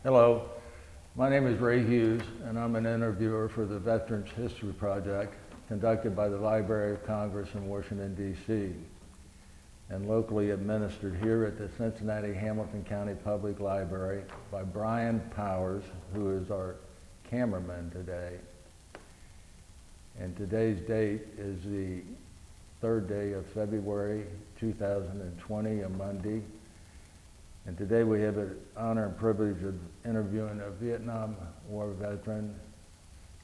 Hello, my name is Ray Hughes, and I'm an interviewer for the Veterans History Project conducted by the Library of Congress in Washington, D.C., and locally administered here at the Cincinnati Hamilton County Public Library by Brian Powers, who is our cameraman today. And today's date is the 3rd day of February 2020, a Monday. And today we have the honor and privilege of interviewing a Vietnam War veteran,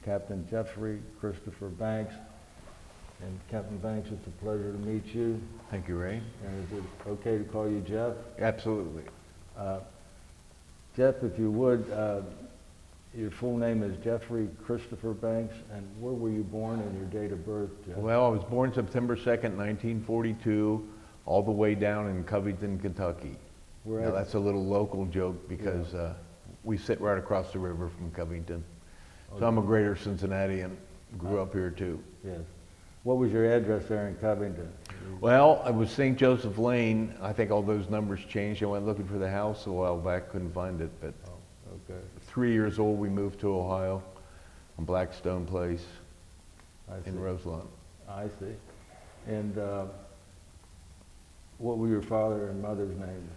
Captain Jeffery Christopher Banks. And Captain Banks, it's a pleasure to meet you. Thank you, Ray. And is it okay to call you Jeff? Absolutely. Jeff, if you would, your full name is Jeffery Christopher Banks, and where were you born and your date of birth, Jeff? Well, I was born September 2nd, 1942, all the way down in Covington, Kentucky. Now, that's a little local joke because we sit right across the river from Covington. Okay. So I'm a greater Cincinnatian, grew up here too. Yes. What was your address there in Covington? Well, it was St. Joseph Lane. I think all those numbers changed. I went looking for the house a while back, couldn't find it, but 3 years old we moved to Ohio on Blackstone Place in Roselawn. I see. And what were your father and mother's names?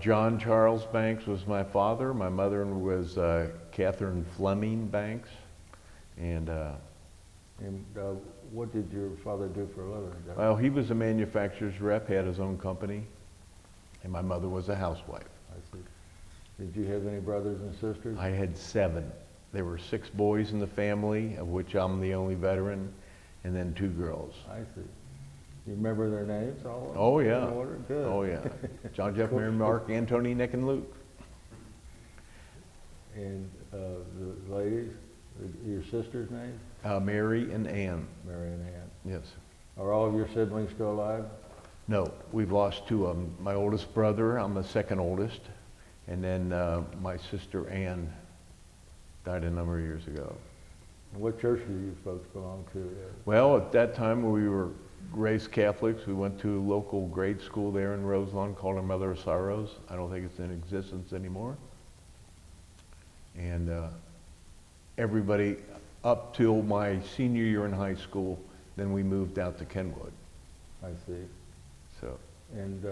John Charles Banks was my father. My mother was Catherine Fleming Banks. And what did your father do for a living? Well, he was a manufacturer's rep, had his own company, and my mother was a housewife. I see. Did you have any brothers and sisters? I had 7. There were 6 boys in the family, of which I'm the only veteran, and then 2 girls. I see. You remember their names all? Oh, yeah. In order? Good. Oh, yeah. John, Jeff, Mary, Mark, Anthony, Nick, and Luke. And the ladies, your sisters' names? Mary and Ann. Mary and Ann. Yes. Are all of your siblings still alive? No, we've lost 2 of them. My oldest brother, I'm the second oldest, and then my sister Ann died a number of years ago. What church do you folks belong to? Well, at that time we were raised Catholics. We went to a local grade school there in Roselawn called our Mother of Sorrows. I don't think it's in existence anymore. And everybody up till my senior year in high school, then we moved out to Kenwood. I see. So. And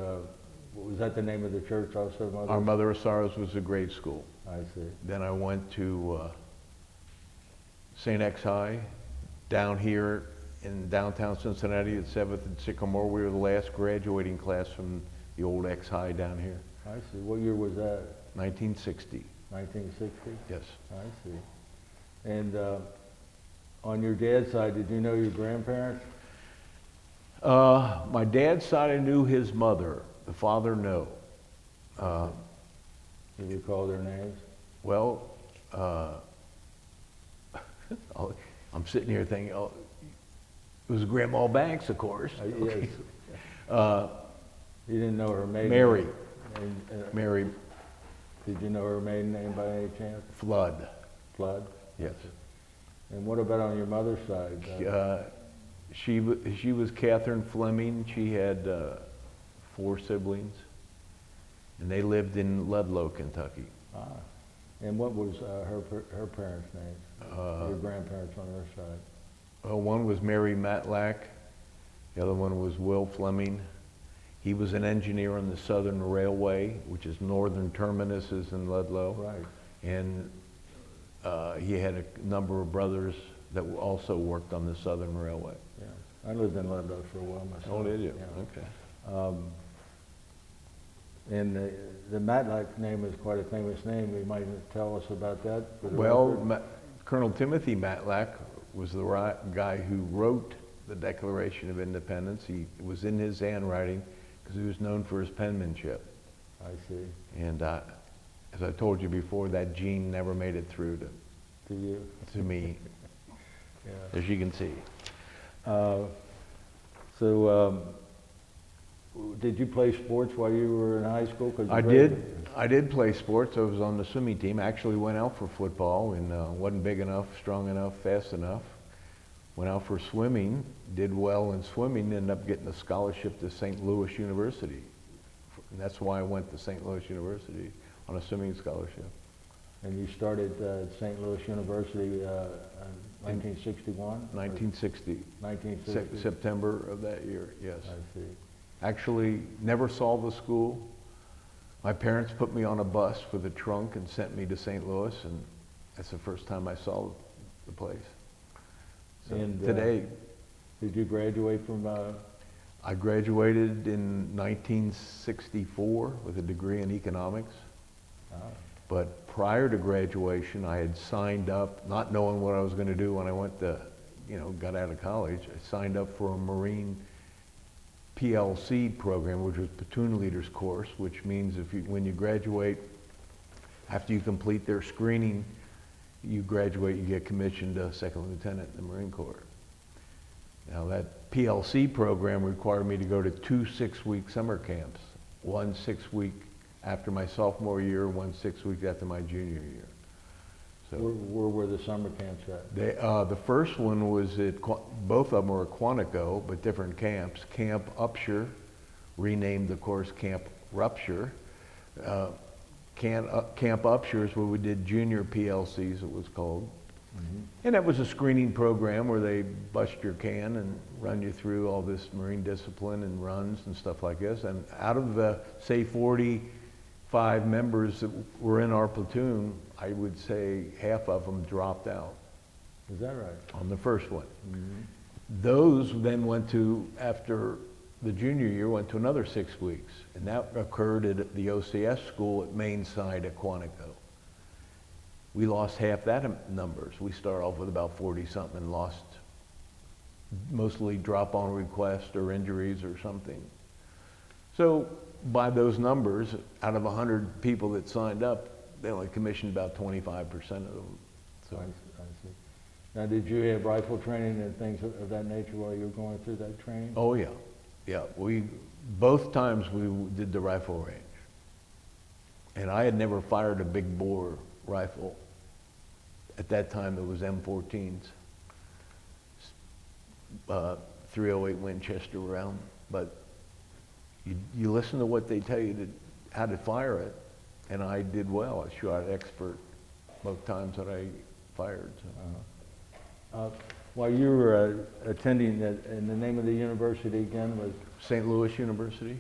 was that the name of the church also? Our Mother of Sorrows was a grade school. I see. Then I went to St. X High down here in downtown Cincinnati at 7th and Sycamore. We were the last graduating class from the old X High down here. I see. What year was that? 1960. 1960? Yes. I see. And on your dad's side, did you know your grandparents? My dad's side, I knew his mother. The father, no. Do you recall their names? Well, I'm sitting here thinking, oh, it was Grandma Banks, of course. Yes. You didn't know her maiden Mary. name? Mary. Did you know her maiden name by any chance? Flood. Flood? Yes. And what about on your mother's side? She was Catherine Fleming. She had 4 siblings, and they lived in Ludlow, Kentucky. Ah. And what was her parents' names? Your grandparents on her side? Well, one was Mary Matlack. The other one was Will Fleming. He was an engineer on the Southern Railway, which is northern terminus is in Ludlow. Right. And he had a number of brothers that also worked on the Southern Railway. Yeah, I lived in Ludlow for a while myself. Oh, did you? Yeah. Okay. And the Matlack name is quite a famous name. You might tell us about that? Well, Colonel Timothy Matlack was the guy who wrote the Declaration of Independence. It was in his handwriting because he was known for his penmanship. I see. And as I told you before, that gene never made it through to me, Yeah. as you can see. Did you play sports while you were in high school? I did play sports. I was on the swimming team. I actually went out for football and wasn't big enough, strong enough, fast enough. Went out for swimming, did well in swimming, ended up getting a scholarship to St. Louis University. And that's why I went to St. Louis University on a swimming scholarship. And you started St. Louis University in 1961? 1960. 1960? September of that year, yes. I see. Actually, never saw the school. My parents put me on a bus with a trunk and sent me to St. Louis, and that's the first time I saw the place. So And today, did you graduate from? I graduated in 1964 with a degree in economics. But prior to graduation, I had signed up, not knowing what I was going to do when I went to, got out of college. I signed up for a Marine Plc program, which was Platoon Leaders course, which means when you graduate, after you complete their screening, you graduate, you get commissioned a second lieutenant in the Marine Corps. Now that PLC program required me to go to 2 6-week summer camps, 1 6-week after my sophomore year, 1 6 weeks after my junior year. So Where were the summer camps at? the first one was at, both of them were at Quantico, but different camps. Camp Upshur, renamed the course Camp Rupture. Camp Upshur is where we did junior PLCs, it was called. Mm-hmm. And that was a screening program where they bust your can and run you through all this Marine discipline and runs and stuff like this. And out of the, say, 45 members that were in our platoon, I would say half of them dropped out. Is that right? On the first one. Mm-hmm. Those then went to, after the junior year, went to another 6 weeks. And that occurred at the OCS school at Mainside at Quantico. We lost half that numbers. We started off with about 40-something and lost mostly drop-on requests or injuries or something. So by those numbers, out of 100 people that signed up, they only commissioned about 25% of them. So. I see. Now, did you have rifle training and things of that nature while you were going through that training? Oh yeah, yeah. Both times we did the rifle range, and I had never fired a big bore rifle. At that time, it was M14s, 308 Winchester round. But you listen to what they tell you how to fire it, and I did well. I shot expert both times that I fired. So. While you were attending, and the name of the university again was? St. Louis University.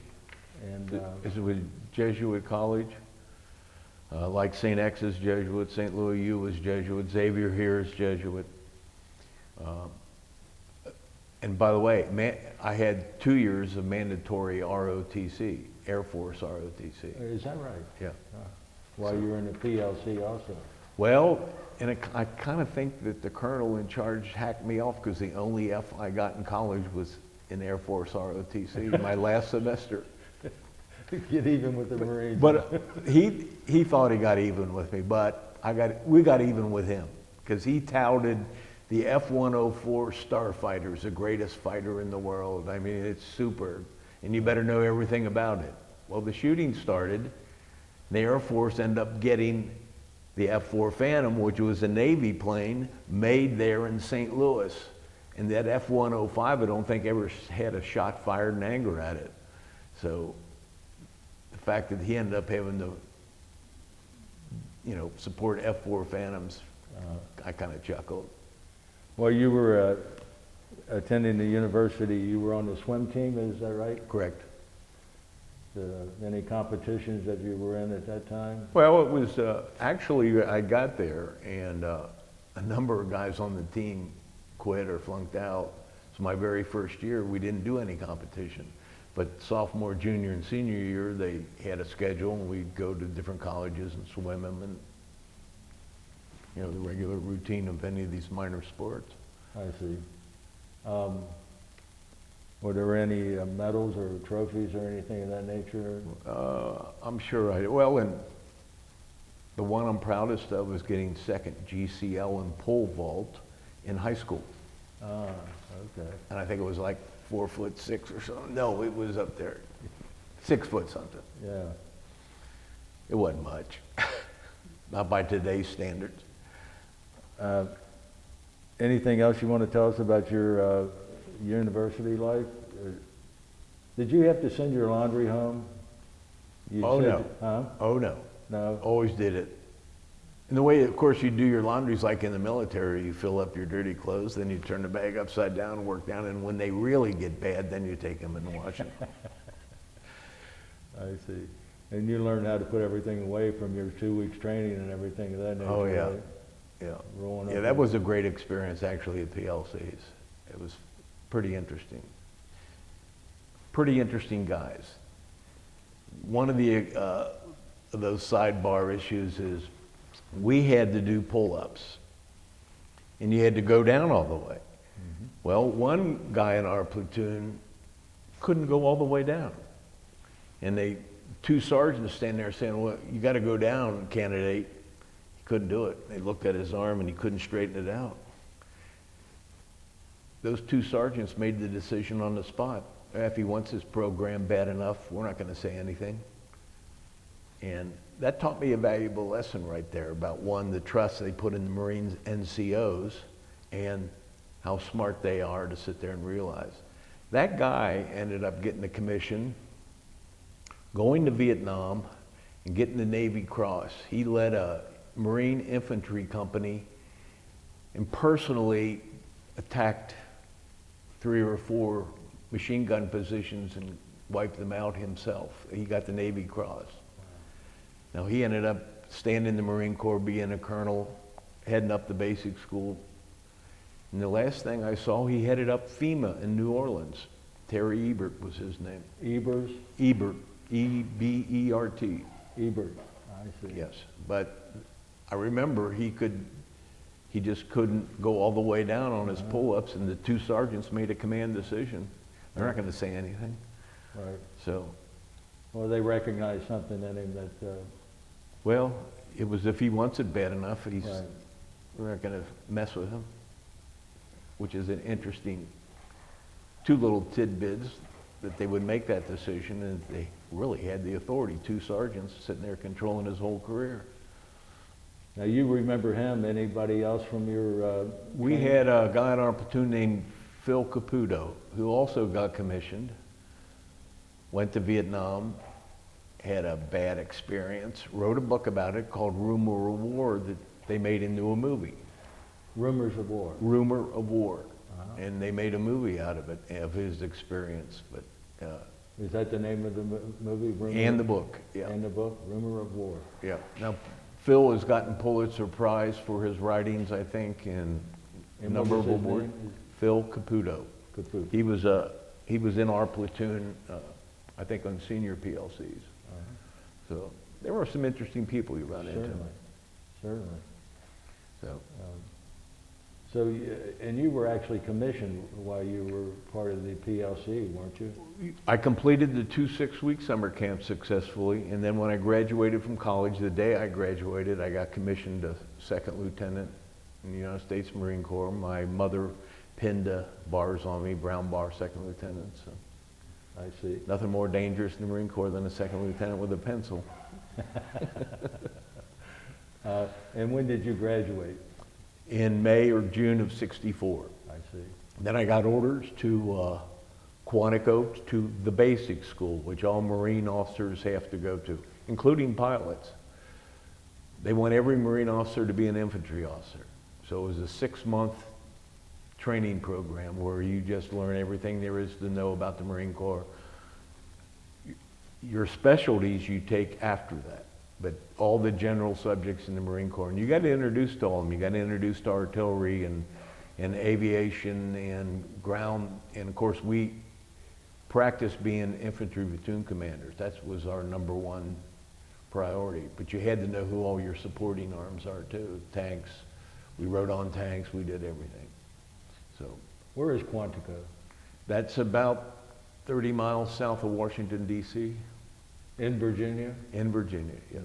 And is it with Jesuit College? Like St. X is Jesuit, St. Louis U is Jesuit, Xavier here is Jesuit. And by the way, I had 2 years of mandatory ROTC, Air Force ROTC. Is that right? Yeah. While you were in the PLC also? Well, and I kind of think that the colonel in charge hacked me off because the only F I got in college was in Air Force ROTC, my last semester. Get even with the Marines. But he thought he got even with me, but we got even with him because he touted the F-104 Starfighter is the greatest fighter in the world. I mean, it's super, and you better know everything about it. Well, the shooting started. The Air Force ended up getting the F-4 Phantom, which was a Navy plane made there in St. Louis. And that F-105, I don't think ever had a shot fired in anger at it. So the fact that he ended up having to, support F-4 Phantoms, I kind of chuckled. While you were attending the university, you were on the swim team, is that right? Correct. Any competitions that you were in at that time? Well, it was, actually, I got there, and a number of guys on the team quit or flunked out. So my very first year, we didn't do any competition. But sophomore, junior, and senior year, they had a schedule, and we'd go to different colleges and swim them, and the regular routine of any of these minor sports. I see. Were there any medals or trophies or anything of that nature? I'm sure and the one I'm proudest of was getting second GCL in pole vault in high school. Ah, okay. And I think it was like 4'6" or something. No, it was up there, 6 foot something. Yeah. It wasn't much, not by today's standards. Anything else you want to tell us about your university life? Did you have to send your laundry home? Oh no. Huh? Oh no. No. Always did it. And the way, of course, you do your laundry is like in the military. You fill up your dirty clothes, then you turn the bag upside down and work down, and when they really get bad, then you take them and wash them. I see. And you learned how to put everything away from your 2 weeks training and everything of that nature. Oh, yeah. Right? Yeah. Rolling Yeah, up that in- was a great experience, actually, at PLCs. It was pretty interesting. Pretty interesting guys. One of those sidebar issues is we had to do pull-ups, and you had to go down all the way. Mm-hmm. Well, one guy in our platoon couldn't go all the way down. And two sergeants stand there saying, well, you got to go down, candidate. He couldn't do it. They looked at his arm and he couldn't straighten it out. Those two sergeants made the decision on the spot. If he wants his program bad enough, we're not going to say anything. And that taught me a valuable lesson right there about, one, the trust they put in the Marines NCOs and how smart they are to sit there and realize. That guy ended up getting a commission, going to Vietnam, and getting the Navy Cross. He led a Marine infantry company and personally attacked 3 or 4 machine gun positions and wiped them out himself. He got the Navy Cross. Now, he ended up staying in the Marine Corps, being a colonel, heading up the basic school. And the last thing I saw, he headed up FEMA in New Orleans. Terry Ebert was his name. Ebers? Ebert, E-B-E-R-T. Ebert, I see. Yes, but I remember he just couldn't go all the way down on his pull-ups, and the two sergeants made a command decision. They're not going to say anything. Right. So, Well, they recognized something in him that, well, it was if he wants it bad enough, right. we're not going to mess with him, which is an interesting, 2 little tidbits that they would make that decision, and they really had the authority. 2 sergeants sitting there controlling his whole career. Now, you remember him, anybody else from your, We training? had a guy in our platoon named Phil Caputo, who also got commissioned, went to Vietnam, had a bad experience, wrote a book about it called Rumor of War that they made into a movie. Rumors of War. Rumor of War. Uh-huh. And they made a movie out of it, of his experience. But Is that the name of the movie? Rumor? and the book, yeah. And the book, Rumor of War. Yeah. Now, Phil has gotten Pulitzer Prize for his writings, I think, and a And number what of was his awards. name? Phil Caputo. Caputo. He was in our platoon, I think, on senior PLCs. Uh-huh. So there were some interesting people you run into. Certainly. So And you were actually commissioned while you were part of the PLC, weren't you? I completed the 2 6-week summer camps successfully, and then when I graduated from college, the day I graduated, I got commissioned a 2nd lieutenant in the United States Marine Corps. My mother pinned bars on me, brown bar, 2nd lieutenant. So I see. nothing more dangerous in the Marine Corps than a 2nd lieutenant with a pencil. And when did you graduate? In May or June of '64. I see. Then I got orders to Quantico, to the basic school, which all Marine officers have to go to, including pilots. They want every Marine officer to be an infantry officer. So it was a 6-month training program where you just learn everything there is to know about the Marine Corps. Your specialties you take after that, but all the general subjects in the Marine Corps. And you got to introduce to all of them. You got to introduce to artillery and aviation and ground. And of course, we practice being infantry platoon commanders. That was our #1 priority. But you had to know who all your supporting arms are too. Tanks. We rode on tanks. We did everything. So Where is Quantico? that's about 30 miles south of Washington, D.C. In Virginia? In Virginia, yes.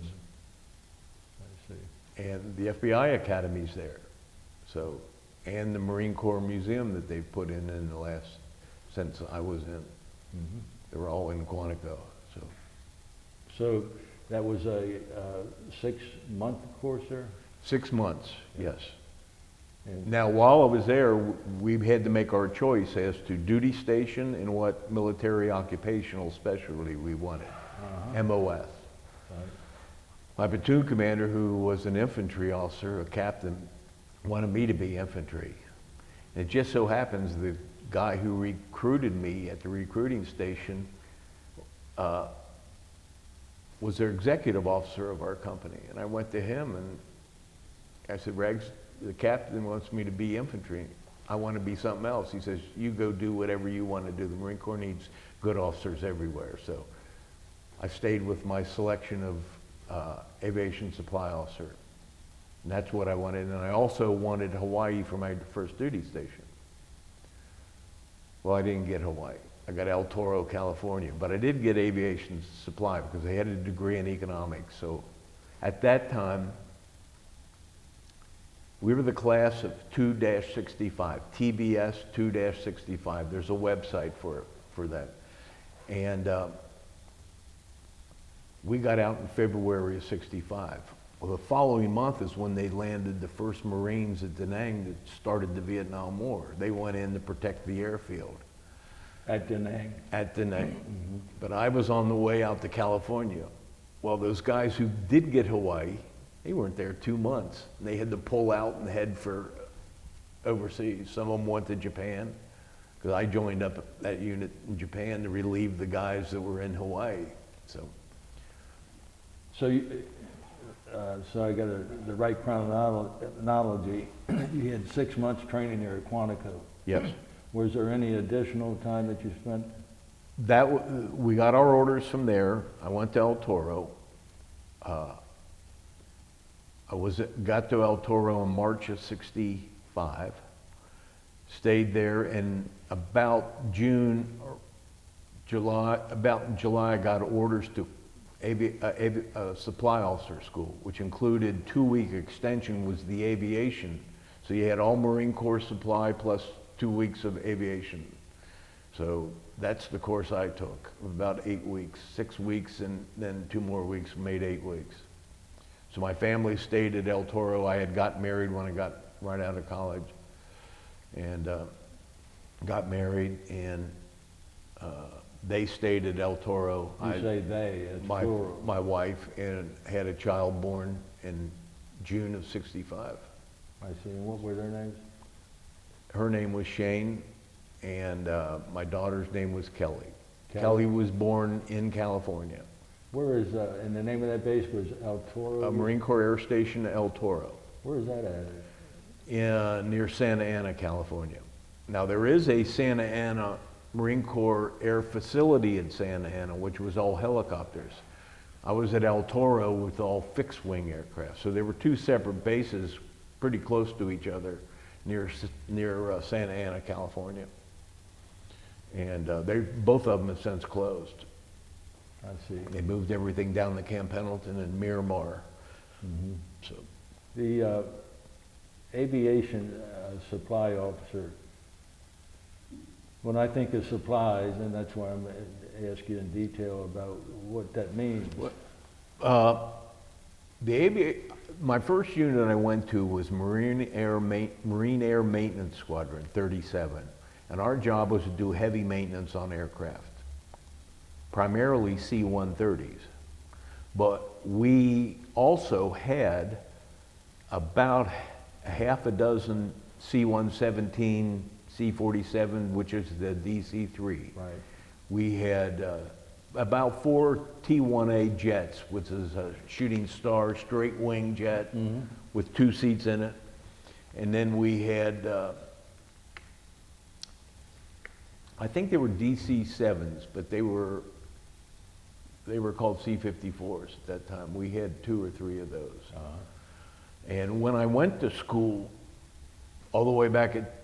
I see. And the FBI Academy's there. So, and the Marine Corps Museum that they've put in the last, since I was in. Mm-hmm. They were all in Quantico, so. So that was a 6-month course there? 6 months, yes. And Now, while I was there, we had to make our choice as to duty station and what military occupational specialty we wanted, MOS. Right. My platoon commander, who was an infantry officer, a captain, wanted me to be infantry. And it just so happens the guy who recruited me at the recruiting station was their executive officer of our company. And I went to him and I said, Regs, the captain wants me to be infantry. I want to be something else. He says, you go do whatever you want to do. The Marine Corps needs good officers everywhere. So I stayed with my selection of aviation supply officer. And that's what I wanted. And I also wanted Hawaii for my first duty station. Well, I didn't get Hawaii. I got El Toro, California. But I did get aviation supply because I had a degree in economics. So at that time, we were the class of 2-65, TBS 2-65. There's a website for that. And we got out in February of 65. Well, the following month is when they landed the first Marines at Da Nang that started the Vietnam War. They went in to protect the airfield. At Da Nang? At Da Nang. But I was on the way out to California. Well, those guys who did get Hawaii, they weren't there 2 months. They had to pull out and head for overseas. Some of them went to Japan, because I joined up that unit in Japan to relieve the guys that were in Hawaii. So so I got the right chronology. You had 6 months training there at Quantico. yes. Was there any additional time that you spent? We got our orders from there. I went to El Toro. Got to El Toro in March of 65. Stayed there, and about June or July, in July, I got orders to supply officer school, which included 2-week extension was the aviation. So you had all Marine Corps supply plus 2 weeks of aviation. So that's the course I took, about 8 weeks, 6 weeks, and then 2 more weeks made 8 weeks. So my family stayed at El Toro. I had got married when I got right out of college, and got married, and they stayed at El Toro. You say they, it's plural. My wife, and had a child born in June of 65. I see. And what were their names? Her name was Shane, and my daughter's name was Kelly. Kelly was born in California. Where is, and the name of that base was El Toro? Marine Corps Air Station, El Toro. Where is that at? Near Santa Ana, California. Now there is a Santa Ana Marine Corps Air Facility in Santa Ana, which was all helicopters. I was at El Toro with all fixed wing aircraft. So there were 2 separate bases pretty close to each other near Santa Ana, California. And both of them have since closed. I see. They moved everything down to Camp Pendleton and Miramar. Mm-hmm. So The aviation supply officer, when I think of supplies, and that's why I'm asking you in detail about what that means. My first unit I went to was Marine Air Maintenance Squadron 37, and our job was to do heavy maintenance on aircraft, primarily C-130s. But we also had about a half a dozen C-117, C-47, which is the DC-3. Right. We had about 4 T-1A jets, which is a shooting star straight wing jet with 2 seats in it. And then we had, I think they were DC-7s, but they were called C-54s at that time. We had 2 or 3 of those. And when I went to school, all the way back at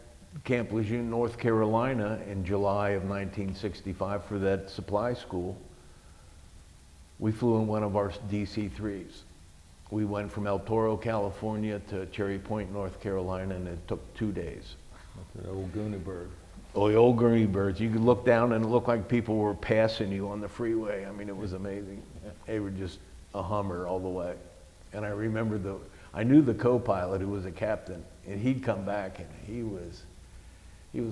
Camp Lejeune, North Carolina, in July of 1965 for that supply school, we flew in one of our DC-3s. We went from El Toro, California to Cherry Point, North Carolina, and it took 2 days. That's an old Goonie bird. Oh, the old Gurney birds. You could look down and it looked like people were passing you on the freeway. I mean, it was amazing. They were just a Hummer all the way. And I remember I knew the co-pilot who was a captain, and he'd come back and he was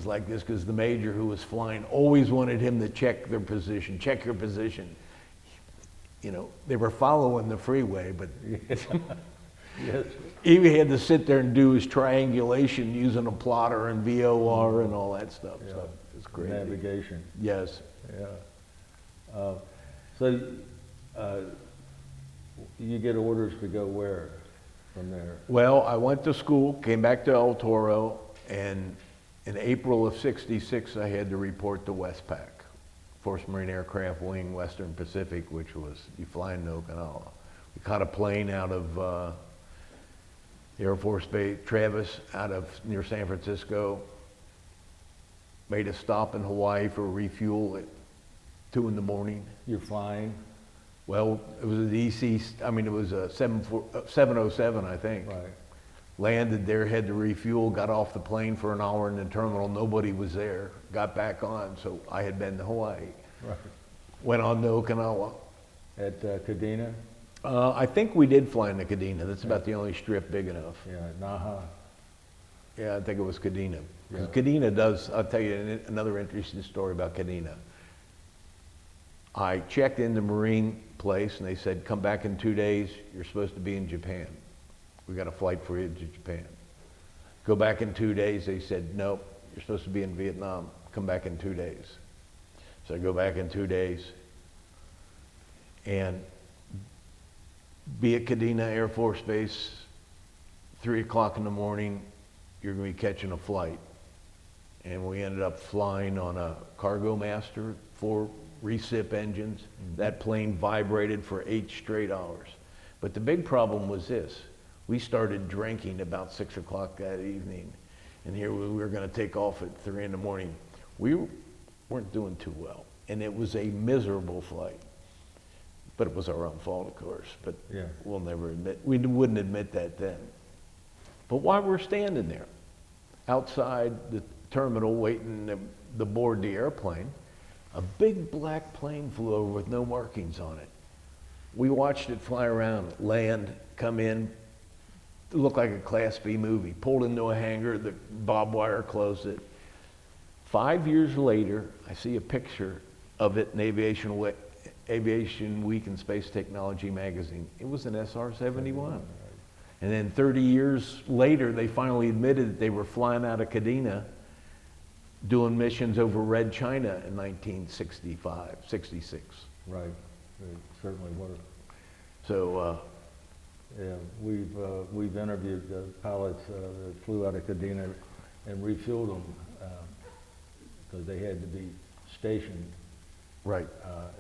like this because the major who was flying always wanted him to check their position, check your position. you know, they were following the freeway, but Yes. he had to sit there and do his triangulation using a plotter and VOR and all that stuff. Yeah. So it's crazy. Navigation. Yes. Yeah. So you get orders to go where from there? Well, I went to school, came back to El Toro, and in April of '66, I had to report to Westpac, Force Marine Aircraft Wing, Western Pacific, which was, you fly in Okinawa. We caught a plane out of Air Force Base, Travis, out of near San Francisco, made a stop in Hawaii for refuel at 2 in the morning. You're flying? Well, it was it was a 707, I think. Right. Landed there, had to refuel, got off the plane for an hour in the terminal, nobody was there, got back on, so I had been to Hawaii. Right. Went on to Okinawa. At Kadena? I think we did fly into Kadena, that's about the only strip big enough. Yeah, Naha. Yeah, I think it was Kadena. Yeah. Kadena does, I'll tell you another interesting story about Kadena. I checked in the Marine place and they said, come back in 2 days, you're supposed to be in Japan. We got a flight for you to Japan. Go back in 2 days, they said, nope, you're supposed to be in Vietnam, come back in 2 days. So I go back in 2 days and be at Kadena Air Force Base, 3 o'clock in the morning, you're gonna be catching a flight. And we ended up flying on a Cargo Master, 4 recip engines. That plane vibrated for 8 straight hours. But the big problem was this. We started drinking about 6 o'clock that evening. And here we were gonna take off at 3 in the morning. We weren't doing too well. And it was a miserable flight. But it was our own fault, of course. But Yeah. we'll never admit, we wouldn't admit that then. But while we're standing there, outside the terminal waiting to board the airplane, a big black plane flew over with no markings on it. We watched it fly around, land, come in, it looked like a Class B movie, pulled into a hangar, the barbed wire closed it. 5 years later, I see a picture of it in Aviation Week and Space Technology magazine. It was an SR-71. And then 30 years later, they finally admitted that they were flying out of Kadena doing missions over Red China in 1965, 66. Right. They certainly were. So, Yeah, we've interviewed the pilots that flew out of Kadena and refueled them because they had to be stationed right.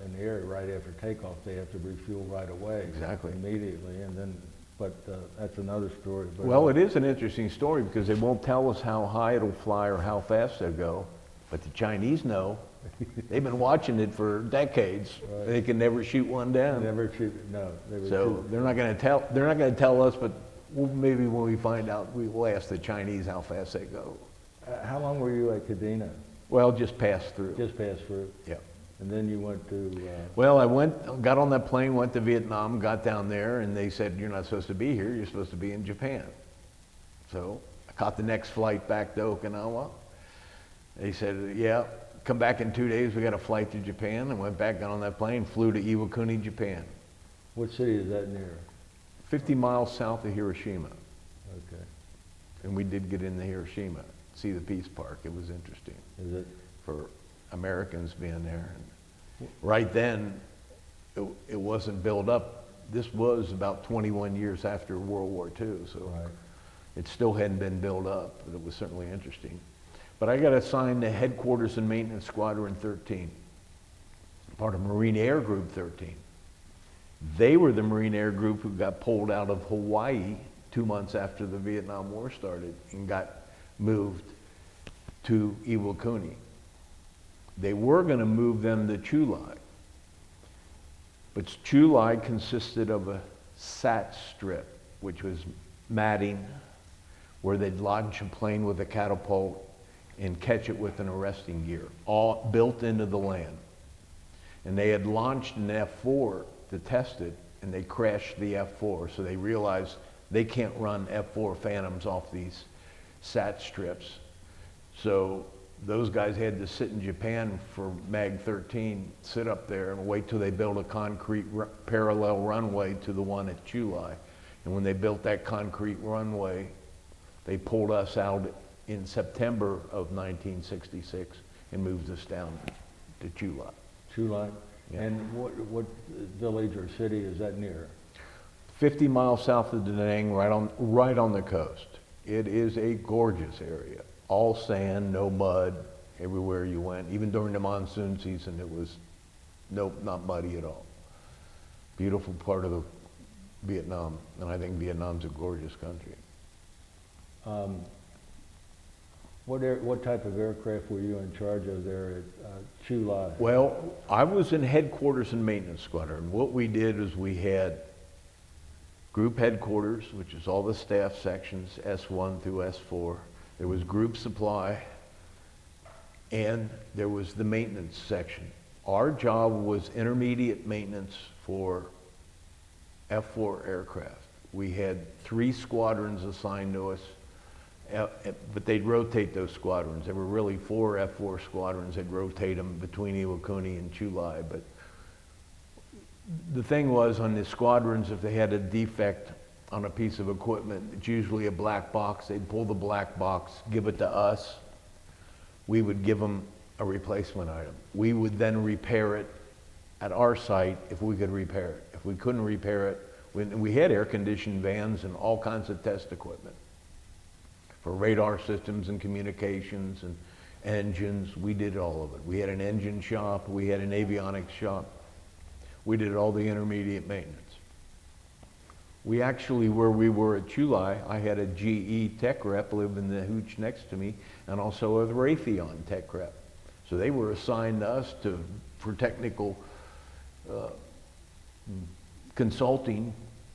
in the area right after takeoff. They have to refuel right away. Exactly. Immediately, and then, but that's another story. But, Well, it is an interesting story because they won't tell us how high it'll fly or how fast they'll go, but the Chinese know. They've been watching it for decades. Right. They can never shoot one down. Never shoot, no. Never So shoot. they're not going to tell. They're not going to tell us, but maybe when we find out, we will ask the Chinese how fast they go. How long were you at Kadena? Well, just pass through. Just passed through. Yeah. And then you went to. Well, got on that plane, went to Vietnam, got down there, and they said, you're not supposed to be here, you're supposed to be in Japan. So I caught the next flight back to Okinawa. They said, yeah, come back in 2 days, we got a flight to Japan, and went back, got on that plane, flew to Iwakuni, Japan. What city is that near? 50 miles south of Hiroshima. Okay. And we did get into Hiroshima, see the Peace Park. It was interesting Is it? for Americans being there. And right then, it wasn't built up. This was about 21 years after World War II, so Right. it still hadn't been built up, but it was certainly interesting. But I got assigned to Headquarters and Maintenance Squadron 13, part of Marine Air Group 13. They were the Marine Air Group who got pulled out of Hawaii 2 months after the Vietnam War started and got moved to Iwakuni. They were going to move them to Chulai. But Chulai consisted of a sat strip, which was matting, where they'd launch a plane with a catapult and catch it with an arresting gear, all built into the land. And they had launched an F-4 to test it, and they crashed the F-4, so they realized they can't run F-4 Phantoms off these sat strips. So those guys had to sit in Japan for Mag 13, sit up there and wait till they built a concrete parallel runway to the one at Chulai. And when they built that concrete runway, they pulled us out in September of 1966 and moved us down to Chulai. Chulai? Yeah. And what village or city is that near? 50 miles south of Da Nang, right on the coast. It is a gorgeous area. All sand, no mud, everywhere you went. Even during the monsoon season, it was not muddy at all. Beautiful part of Vietnam, and I think Vietnam's a gorgeous country. What type of aircraft were you in charge of there at Chulai? Well, I was in headquarters and maintenance squadron. What we did is we had group headquarters, which is all the staff sections, S1 through S4. There was group supply, and there was the maintenance section. Our job was intermediate maintenance for F4 aircraft. We had 3 squadrons assigned to us, but they'd rotate those squadrons. There were really 4 F4 squadrons. They'd rotate them between Iwakuni and Chulai. But the thing was, on the squadrons, if they had a defect on a piece of equipment, it's usually a black box. They'd pull the black box, give it to us. We would give them a replacement item. We would then repair it at our site if we could repair it. If we couldn't repair it, we had air-conditioned vans and all kinds of test equipment for radar systems and communications and engines. We did all of it. We had an engine shop. We had an avionics shop. We did all the intermediate maintenance. We actually, where we were at Chulai, I had a GE tech rep live in the hooch next to me, and also a Raytheon tech rep. So they were assigned to us for technical consulting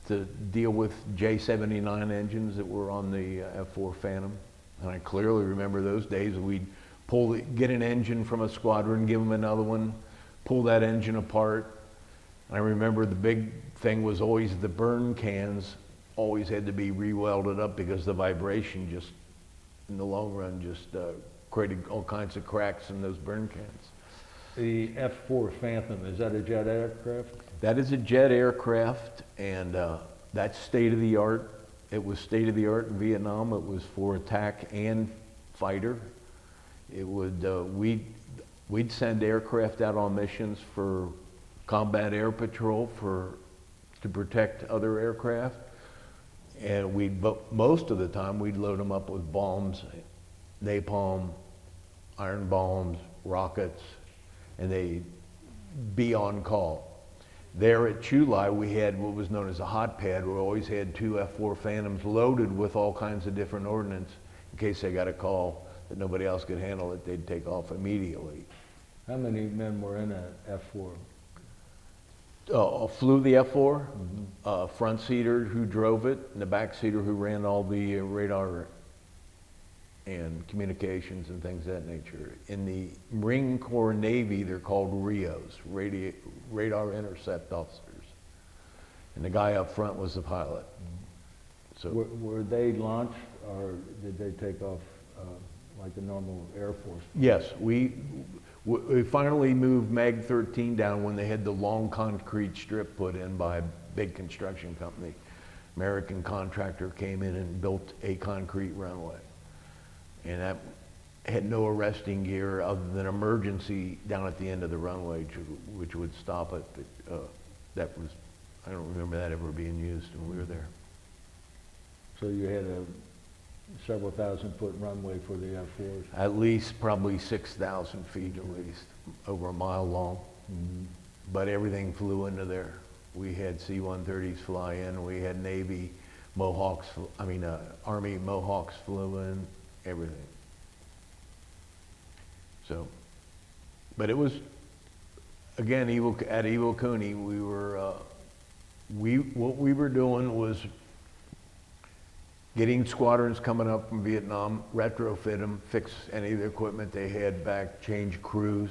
to deal with J79 engines that were on the F4 Phantom. And I clearly remember those days. We'd get an engine from a squadron, give them another one, pull that engine apart. I remember the big thing was always the burn cans always had to be re-welded up because the vibration just, in the long run, just created all kinds of cracks in those burn cans. The F4 Phantom, is that a jet aircraft? That is a jet aircraft, and that's state-of-the-art. It was state-of-the-art in Vietnam. It was for attack and fighter. It would, we'd send aircraft out on missions for combat air patrol to protect other aircraft, and most of the time we'd load them up with bombs, napalm, iron bombs, rockets, and they'd be on call. There at Chulai, we had what was known as a hot pad. We always had 2 F4 Phantoms loaded with all kinds of different ordnance. In case they got a call that nobody else could handle it, they'd take off immediately. How many men were in an F4? Flew the F4, front seater who drove it, and the back seater who ran all the radar and communications and things of that nature. In the Marine Corps Navy, they're called RIOs, radar intercept officers. And the guy up front was the pilot. So Were they launched, or did they take off like the normal Air Force? yes, we finally moved Mag 13 down when they had the long concrete strip put in by a big construction company. American contractor came in and built a concrete runway. And that had no arresting gear other than emergency down at the end of the runway, which would stop it. That was, I don't remember that ever being used when we were there. So you had a several thousand-foot runway for the F4s? At least probably 6,000 feet at least, over a mile long. But everything flew into there. We had C-130s fly in, we had Navy Mohawks, Army Mohawks flew in, everything. So, but it was, again, at Iwakuni, what we were doing was getting squadrons coming up from Vietnam, retrofit them, fix any of the equipment they had back, change crews,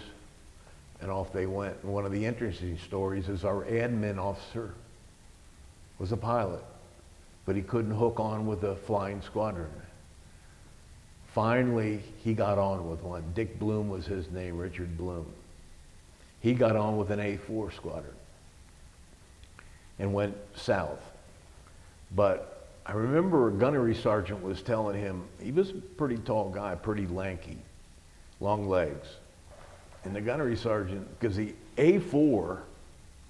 and off they went. And one of the interesting stories is our admin officer was a pilot, but he couldn't hook on with a flying squadron. Finally, he got on with one. Dick Bloom was his name, Richard Bloom. He got on with an A4 squadron and went south. But I remember a gunnery sergeant was telling him, he was a pretty tall guy, pretty lanky, long legs. And the gunnery sergeant, because the A4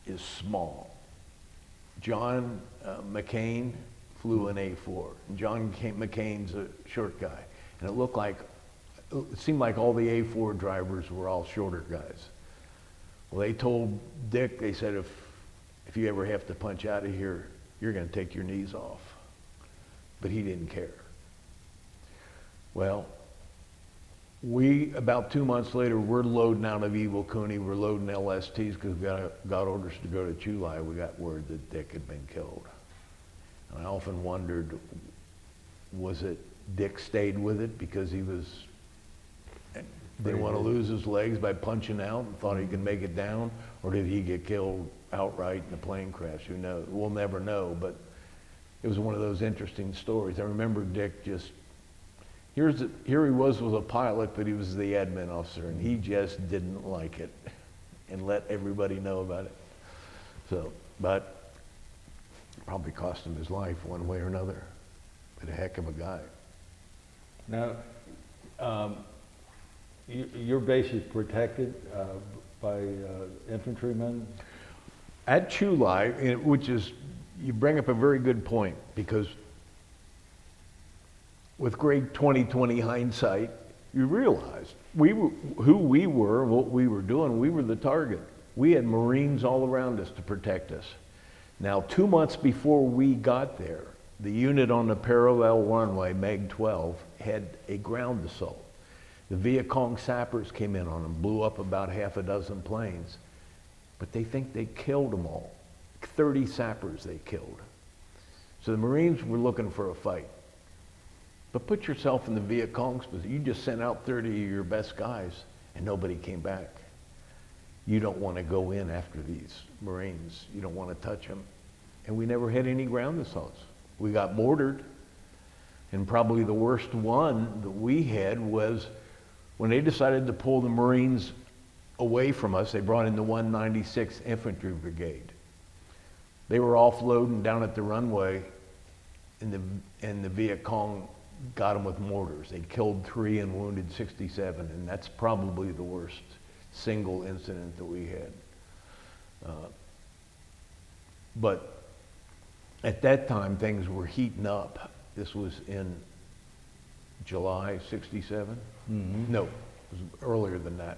is small. John McCain flew an A4. And John McCain's a short guy. And it seemed like all the A4 drivers were all shorter guys. Well, they told Dick, they said, if you ever have to punch out of here, you're going to take your knees off. But he didn't care. Well, about 2 months later, we're loading out of Iwakuni, we're loading LSTs because we got orders to go to Chulai. We got word that Dick had been killed. And I often wondered, was it Dick stayed with it because he didn't want to lose his legs by punching out and thought he could make it down? Or did he get killed outright in a plane crash? Who knows? We'll never know, but it was one of those interesting stories. I remember Dick just, here he was a pilot, but he was the admin officer, and he just didn't like it and let everybody know about it. So, but probably cost him his life one way or another. But a heck of a guy. Now, your base is protected by infantrymen? At Chulai, which is, you bring up a very good point, because with great 20/20 hindsight, you realize who we were and what we were doing. We were the target. We had Marines all around us to protect us. Now, 2 months before we got there, the unit on the parallel runway, Meg 12, had a ground assault. The Viet Cong sappers came in on them, blew up about half a dozen planes, but they think they killed them all. 30 sappers they killed. So the Marines were looking for a fight. But put yourself in the Viet Cong's position. You just sent out 30 of your best guys and nobody came back. You don't want to go in after these Marines. You don't want to touch them. And we never had any ground assaults. We got mortared. And probably the worst one that we had was when they decided to pull the Marines away from us. They brought in the 196th Infantry Brigade. They were offloading down at the runway, and the Viet Cong got them with mortars. They killed 3 and wounded 67, and that's probably the worst single incident that we had. But at that time, things were heating up. This was in July '67? Mm-hmm. No, it was earlier than that,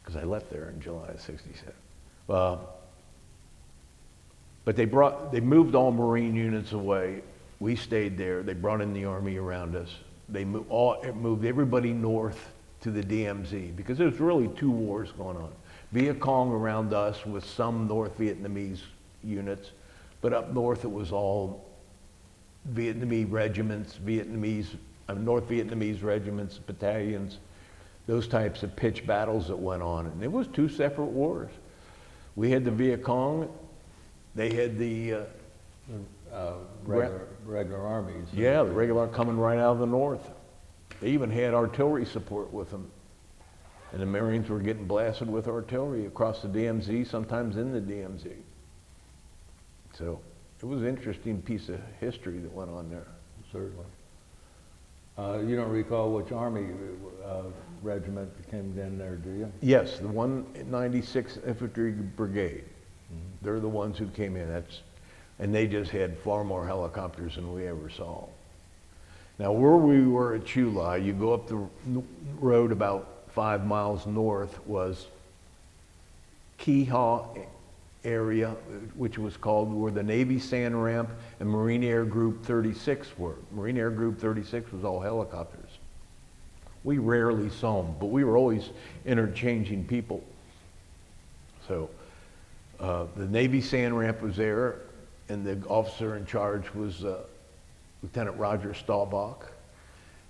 because I left there in July '67. But they moved all Marine units away. We stayed there. They brought in the Army around us. They moved everybody north to the DMZ, because there was really 2 wars going on. Viet Cong around us with some North Vietnamese units, but up north it was all Vietnamese regiments, North Vietnamese regiments, battalions, those types of pitched battles that went on. And it was 2 separate wars. We had the Viet Cong, they had the regular armies. Yeah, the regular coming right out of the north. They even had artillery support with them. And the Marines were getting blasted with artillery across the DMZ, sometimes in the DMZ. So it was an interesting piece of history that went on there. Certainly. You don't recall which Army regiment came in there, do you? Yes, the 196th Infantry Brigade. Mm-hmm. They're the ones who came in. And they just had far more helicopters than we ever saw. Now, where we were at Chulai, you go up the road about 5 miles north, was Keha area, which was called where the Navy Sand Ramp and Marine Air Group 36 were. Marine Air Group 36 was all helicopters. We rarely saw them, but we were always interchanging people. So the Navy Sand Ramp was there, and the officer in charge was Lieutenant Roger Staubach.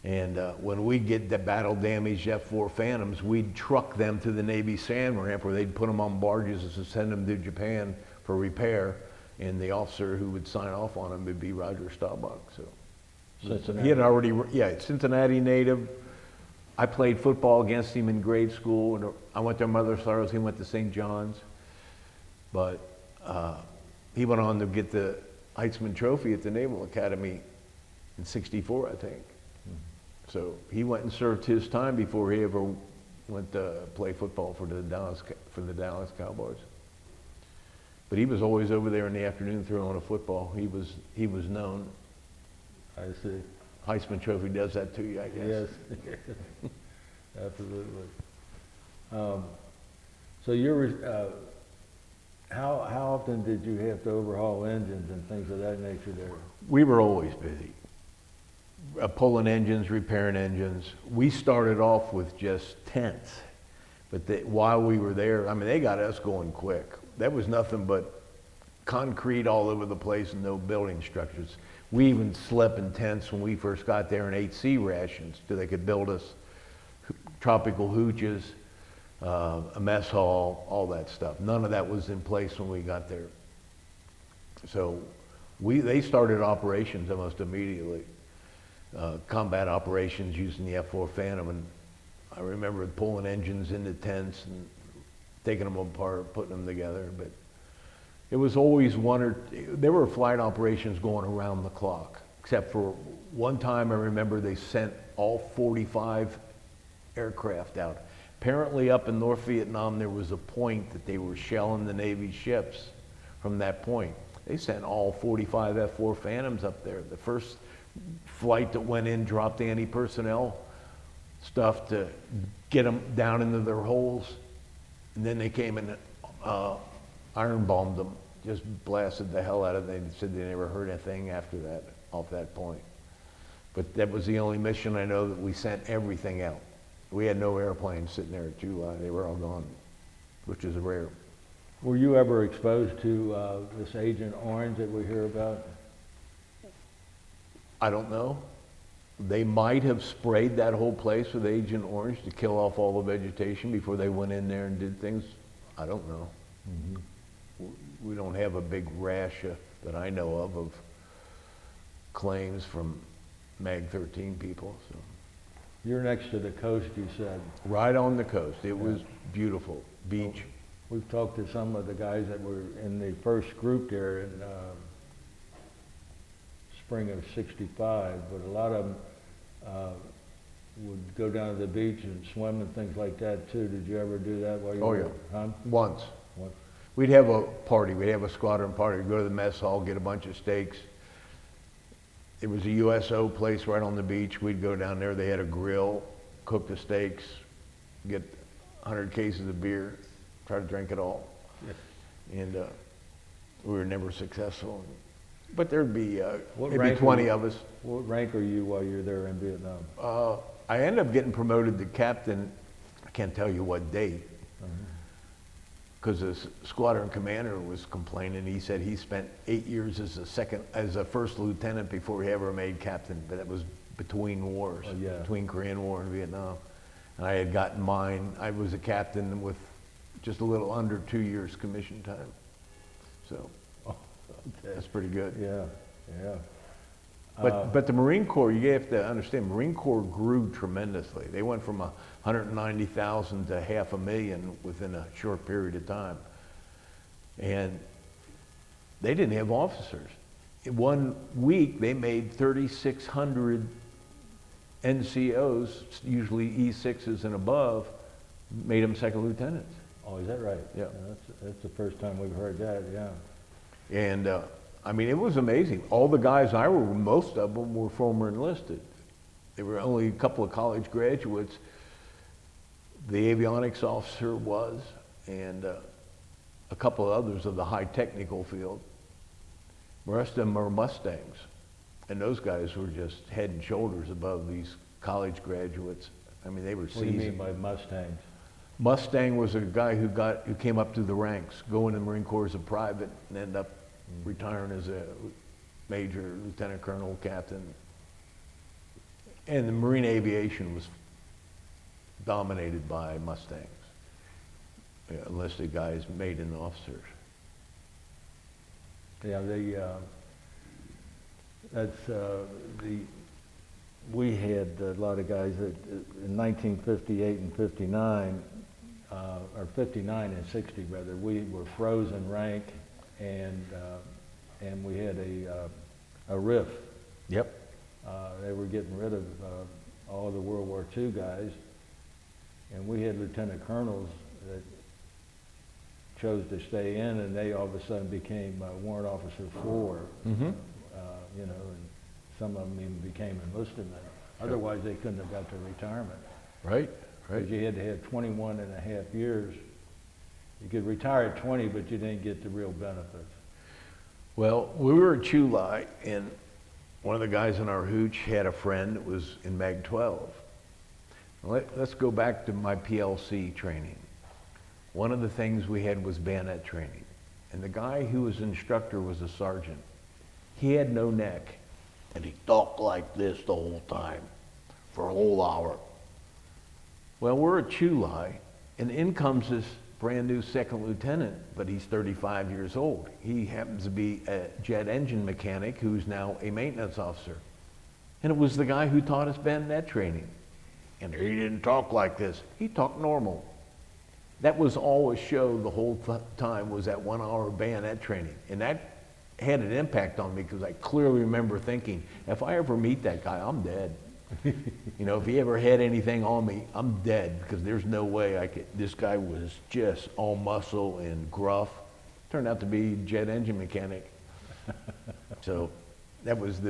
And when we'd get the battle-damaged F-4 Phantoms, we'd truck them to the Navy Sand Ramp, where they'd put them on barges and send them to Japan for repair. And the officer who would sign off on them would be Roger Staubach. So Cincinnati. He had already, yeah, Cincinnati native. I played football against him in grade school, and I went to Mother Sorrows. He went to St. John's, but he went on to get the Heitzman Trophy at the Naval Academy in '64, I think. So he went and served his time before he ever went to play football for the Dallas Cowboys. But he was always over there in the afternoon throwing a football. He was known. I see. Heisman Trophy does that to you, I guess. Yes, absolutely. So how often did you have to overhaul engines and things of that nature there? We were always busy. Pulling engines, repairing engines. We started off with just tents, but while we were there, I mean, they got us going quick. That was nothing but concrete all over the place and no building structures. We even slept in tents when we first got there and ate sea rations so they could build us tropical hooches, a mess hall, all that stuff. None of that was in place when we got there. So they started operations almost immediately. Combat operations using the F-4 Phantom, and I remember pulling engines into tents and taking them apart, putting them together, but it was always there were flight operations going around the clock, except for one time I remember they sent all 45 aircraft out. Apparently up in North Vietnam there was a point that they were shelling the Navy ships from that point. They sent all 45 F-4 Phantoms up there. The first flight that went in dropped anti-personnel stuff to get them down into their holes, and then they came and iron bombed them, just blasted the hell out of them. They said they never heard anything after that, off that point. But that was the only mission I know that we sent everything out. We had no airplanes sitting there at July. They were all gone, which is rare. Were you ever exposed to this Agent Orange that we hear about? I don't know. They might have sprayed that whole place with Agent Orange to kill off all the vegetation before they went in there and did things. I don't know. Mm-hmm. We don't have a big rash that I know of claims from MAG 13 people. So. You're next to the coast, you said. Right on the coast. It was beautiful. Beach. We've talked to some of the guys that were in the first group there in spring of '65, but a lot of them would go down to the beach and swim and things like that too. Did you ever do that while you were? Oh yeah. Huh? Once. Once. We'd have a party. We'd have a squadron party. We'd go to the mess hall, get a bunch of steaks. It was a USO place right on the beach. We'd go down there. They had a grill, cook the steaks, get 100 cases of beer, try to drink it all. Yeah. And we were never successful. But there'd be maybe 20 of us. What rank are you while you're there in Vietnam? I ended up getting promoted to captain. I can't tell you what date. Because the squadron commander was complaining. He said he spent 8 years as a first lieutenant before he ever made captain, but that was between wars, between Korean War and Vietnam. And I had gotten mine. I was a captain with just a little under 2 years commission time. So that's pretty good. Yeah, yeah. But the Marine Corps, you have to understand, Marine Corps grew tremendously. They went from 190,000 to 500,000 within a short period of time. And they didn't have officers. In 1 week, they made 3,600 NCOs, usually E6s and above, made them second lieutenants. Oh, is that right? Yeah. That's the first time we've heard that, yeah. And I mean, it was amazing. All the guys I were with, most of them were former enlisted. There were only a couple of college graduates. The avionics officer was, and a couple of others of the high technical field. The rest of them were Mustangs. And those guys were just head and shoulders above these college graduates. I mean, they were seasoned. What do you mean by Mustangs? Mustang was a guy who came up through the ranks, going to the Marine Corps as a private, and ended up retiring as a major, lieutenant colonel, captain. And the Marine aviation was dominated by Mustangs. Enlisted guys made into officers. Yeah, that's the we had a lot of guys that in 1958 and 59, or 59 and 60 rather, we were frozen rank, and we had a RIF. Yep. They were getting rid of all the World War II guys, and we had lieutenant colonels that chose to stay in, and they all of a sudden became warrant officer 4, Mm-hmm. you know, and some of them even became enlisted men. Otherwise, they couldn't have got to retirement. Right, Because you had to have 21 and a half years. You could retire at 20, but you didn't get the real benefits. Well, we were at Chulai, and one of the guys in our hooch had a friend that was in Mag 12. Let's go back to my PLC training. One of the things we had was bayonet training. And the guy who was instructor was a sergeant. He had no neck. And he talked like this the whole time, for a whole hour. Well, we're at Chulai, and in comes this brand new second lieutenant, but he's 35 years old. He happens to be a jet engine mechanic who's now a maintenance officer. And it was the guy who taught us bayonet training. And he didn't talk like this. He talked normal. That was all a show the whole time, was that 1 hour bayonet training. And that had an impact on me, because I clearly remember thinking, if I ever meet that guy, I'm dead. You know, if he ever had anything on me, I'm dead, because there's no way I could. This guy was just all muscle and gruff. Turned out to be jet engine mechanic. So that was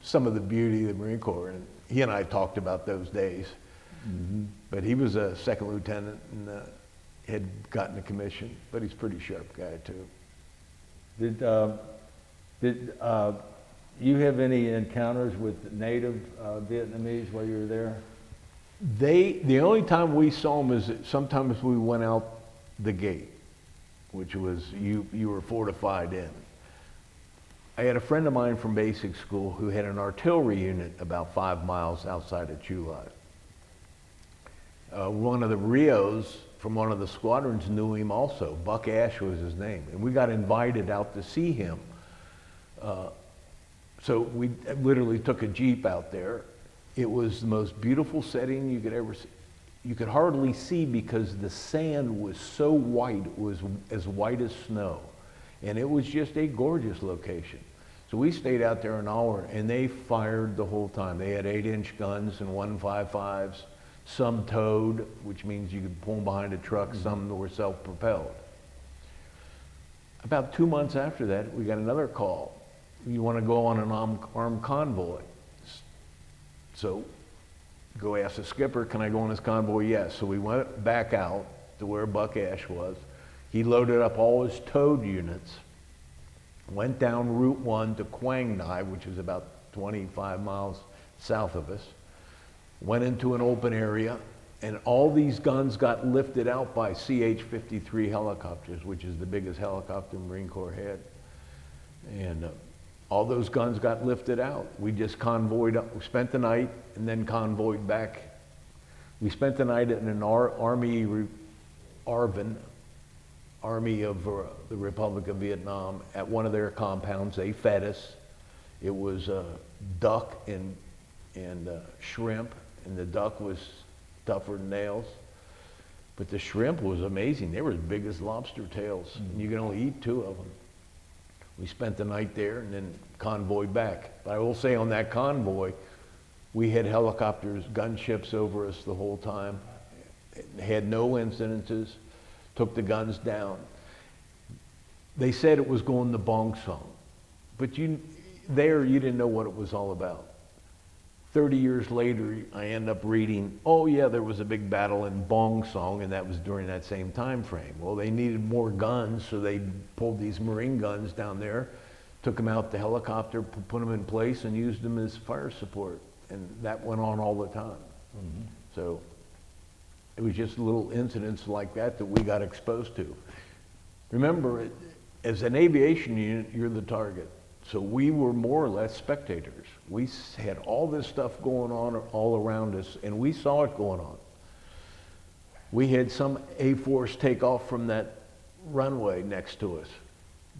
some of the beauty of the Marine Corps. And he and I talked about those days. Mm-hmm. But he was a second lieutenant and had gotten a commission, but he's a pretty sharp guy too. Did you have any encounters with Native Vietnamese while you were there? The only time we saw them is that sometimes we went out the gate, which was you were fortified in. I had a friend of mine from basic school who had an artillery unit about 5 miles outside of Chulai. One of the Rios from one of the squadrons knew him also. Buck Ash was his name, and we got invited out to see him. So we literally took a Jeep out there. It was the most beautiful setting you could ever see. You could hardly see because the sand was so white, it was as white as snow. And it was just a gorgeous location. So we stayed out there an hour, and they fired the whole time. They had 8-inch guns and 155s, some towed, which means you could pull them behind a truck, some were self-propelled. About 2 months after that, we got another call. You want to go on an armed convoy? So go ask the skipper, can I go on this convoy? Yes. So we went back out to where Buck Ash was. He loaded up all his towed units, went down Route 1 to Quang Nai, which is about 25 miles south of us, went into an open area, and all these guns got lifted out by CH-53 helicopters, which is the biggest helicopter the Marine Corps had. And all those guns got lifted out. We just convoyed up, we spent the night, and then convoyed back. We spent the night in an Army of the Republic of Vietnam at one of their compounds. They fed us. It was duck and shrimp, and the duck was tougher than nails. But the shrimp was amazing. They were as big as lobster tails, and you can only eat 2 of them. We spent the night there and then convoyed back. But I will say on that convoy, we had helicopters, gunships over us the whole time. Had no incidences, took the guns down. They said it was going to Bong Song, but you didn't know what it was all about. 30 years later, I end up reading, oh yeah, there was a big battle in Bong Song, and that was during that same time frame. Well, they needed more guns, so they pulled these Marine guns down there, took them out the helicopter, put them in place, and used them as fire support. And that went on all the time. Mm-hmm. So it was just little incidents like that we got exposed to. Remember, as an aviation unit, you're the target. So we were more or less spectators. We had all this stuff going on all around us, and we saw it going on. We had some A-Force take off from that runway next to us.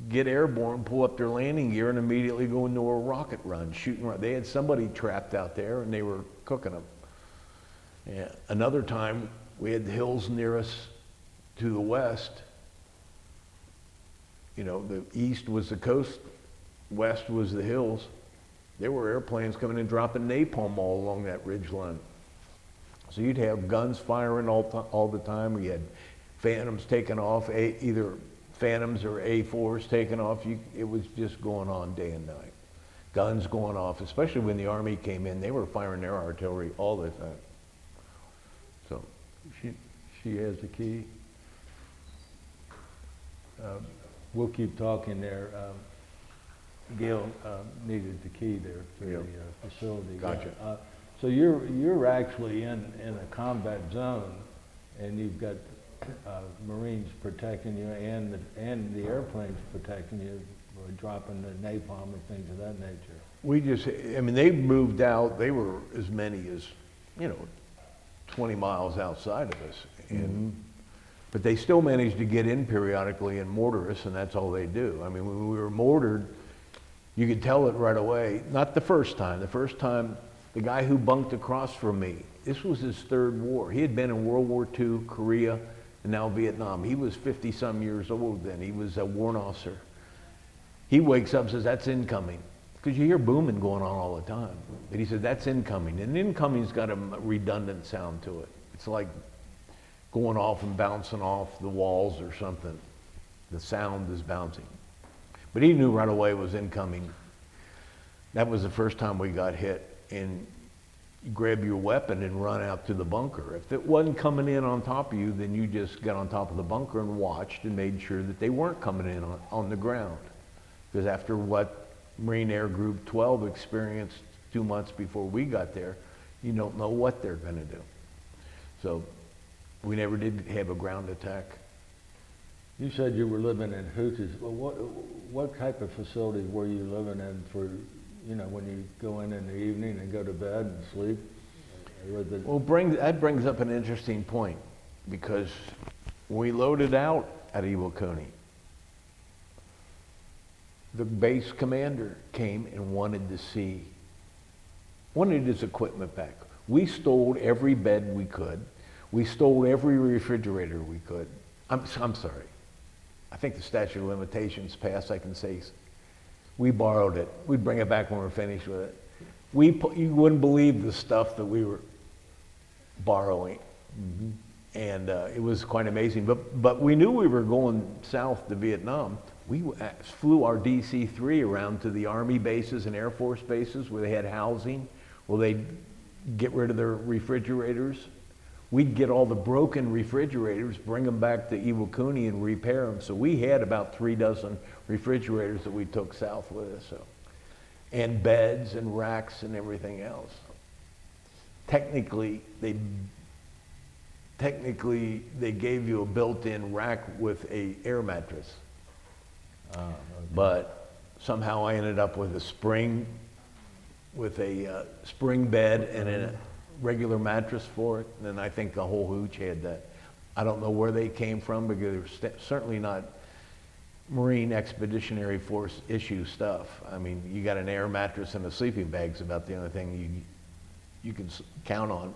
get airborne, pull up their landing gear, and immediately go into a rocket run, shooting. They had somebody trapped out there, and they were cooking them. Yeah. Another time, we had the hills near us to the west. You know, the east was the coast, west was the hills. There were airplanes coming in dropping napalm all along that ridge line. So you'd have guns firing all the time. We had Phantoms taking off, either Phantoms or A4s taking off. It was just going on day and night. Guns going off, especially when the Army came in. They were firing their artillery all the time. So She has the key. We'll keep talking there. Gail needed the key there for Yeah. the facility. Gotcha. So you're actually in a combat zone, and you've got Marines protecting you, and the airplanes protecting you, dropping the napalm and things of that nature. I mean, they moved out. They were as many as, 20 miles outside of us. And, but they still managed to get in periodically and mortar us, and that's all they do. I mean, when we were mortared, you could tell it right away. Not the first time. The first time, the guy who bunked across from me, this was his third war. He had been in World War II, Korea, and now Vietnam. He was 50-some years old then. He was a warrant officer. He wakes up and says, "That's incoming." Because you hear booming going on all the time. But he said, "That's incoming." And incoming's got a redundant sound to it. It's like going off and bouncing off the walls or something. The sound is bouncing. But he knew right away it was incoming. That was the first time we got hit. And you grab your weapon and run out to the bunker. If it wasn't coming in on top of you, then you just got on top of the bunker and watched and made sure that they weren't coming in on the ground. Because after what Marine Air Group 12 experienced 2 months before we got there, you don't know what they're going to do. So we never did have a ground attack. You said you were living in hooches. Well, what type of facility were you living in for, when you go in the evening and go to bed and sleep? Well, that brings up an interesting point, because when we loaded out at Iwakuni, the base commander came and wanted his equipment back. We stole every bed we could. We stole every refrigerator we could. I'm sorry. I think the statute of limitations passed. I can say we borrowed it. We'd bring it back when we're finished with it. You wouldn't believe the stuff that we were borrowing. Mm-hmm. And it was quite amazing. But we knew we were going south to Vietnam. We flew our DC-3 around to the Army bases and Air Force bases where they had housing, where they'd get rid of their refrigerators. We'd get all the broken refrigerators, bring them back to Iwakuni and repair them. So we had about 3 dozen refrigerators that we took south with us. So. And beds and racks and everything else. Technically, they gave you a built-in rack with a air mattress. Okay. But somehow I ended up with a spring bed and a regular mattress for it. And I think the whole hooch had that. I don't know where they came from, because they're certainly not Marine Expeditionary Force issue stuff. I mean, you got an air mattress and a sleeping bag's about the only thing you can count on.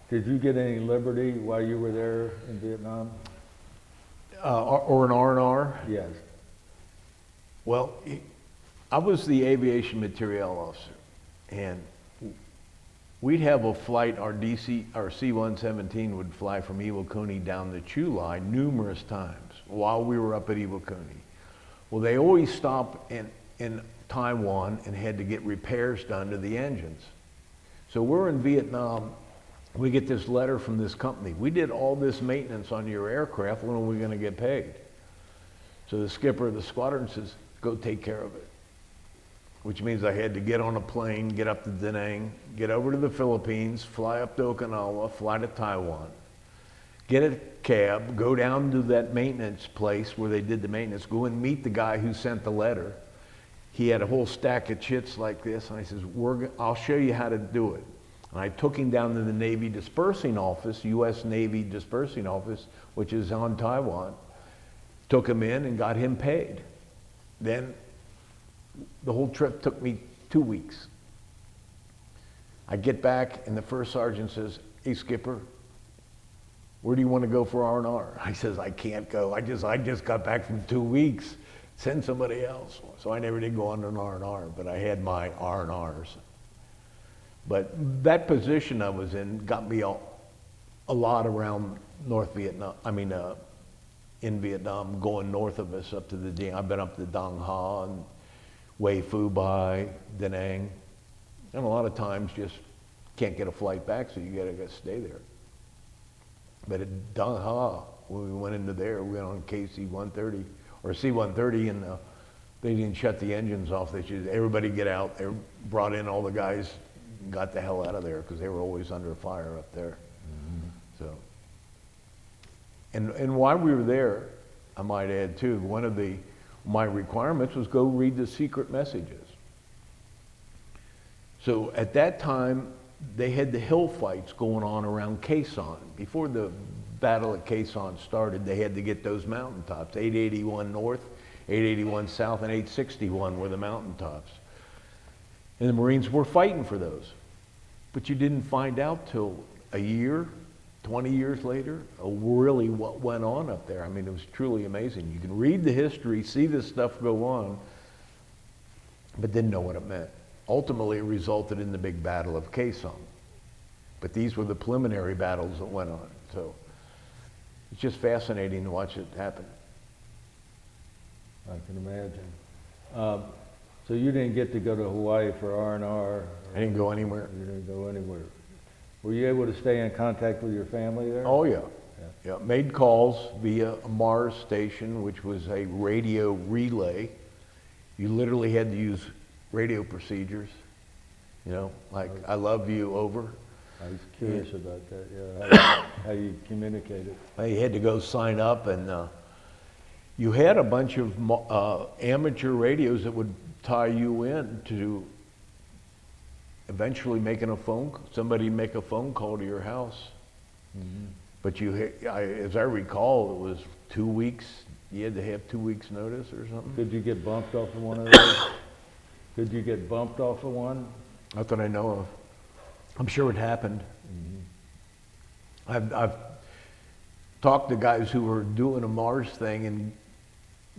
Did you get any liberty while you were there in Vietnam? Or an R&R? Yes. Well, I was the aviation materiel officer, and we'd have a flight, our C-117 would fly from Iwakuni down the Chu Lai numerous times while we were up at Iwakuni. Well, they always stopped in Taiwan and had to get repairs done to the engines. So we're in Vietnam, we get this letter from this company. "We did all this maintenance on your aircraft, when are we gonna get paid?" So the skipper of the squadron says, "Go take care of it." Which means I had to get on a plane, get up to Da Nang, get over to the Philippines, fly up to Okinawa, fly to Taiwan, get a cab, go down to that maintenance place where they did the maintenance, go and meet the guy who sent the letter. He had a whole stack of chits like this, and I says, "I'll show you how to do it." And I took him down to the Navy Dispersing Office, U.S. Navy Dispersing Office, which is on Taiwan. Took him in and got him paid. Then the whole trip took me 2 weeks. I get back and the first sergeant says, "Hey Skipper, where do you want to go for R&R?" I says, "I can't go. I just got back from 2 weeks. Send somebody else." So I never did go on an R&R, but I had my R&Rs. But that position I was in got me a lot around North Vietnam. In Vietnam, going north of us up to the Dien. I've been up to Dong Ha and Hue Phu Bai, Da Nang, and a lot of times just can't get a flight back, so you gotta stay there. But at Dong Ha, when we went into there, we went on KC-130 or C-130, and they didn't shut the engines off. They should everybody get out. They brought in all the guys, and got the hell out of there because they were always under fire up there. So. And while we were there, I might add too, one of my requirements was go read the secret messages. So at that time, they had the hill fights going on around Quai Son. Before the battle at Quai Son started, they had to get those mountaintops. 881 North, 881 South, and 861 were the mountaintops. And the Marines were fighting for those. But you didn't find out till a year, 20 years later, really what went on up there. I mean, it was truly amazing. You can read the history, see this stuff go on, but didn't know what it meant. Ultimately, it resulted in the big battle of Quai Son. But these were the preliminary battles that went on. So it's just fascinating to watch it happen. I can imagine. So you didn't get to go to Hawaii for R&R? I didn't go anywhere. You didn't go anywhere. Were you able to stay in contact with your family there? Oh yeah. Yeah. Made calls via a Mars station, which was a radio relay. You literally had to use radio procedures, you know, like "I love you" over. I was curious about that. Yeah, how you communicated. I had to go sign up, and you had a bunch of amateur radios that would tie you in to eventually somebody make a phone call to your house. Mm-hmm. But as I recall, it was 2 weeks. You had to have 2 weeks notice or something. Could you get bumped off of one of those? Could you get bumped off of one? Not that I know of. I'm sure it happened. Mm-hmm. I've talked to guys who were doing a Mars thing, and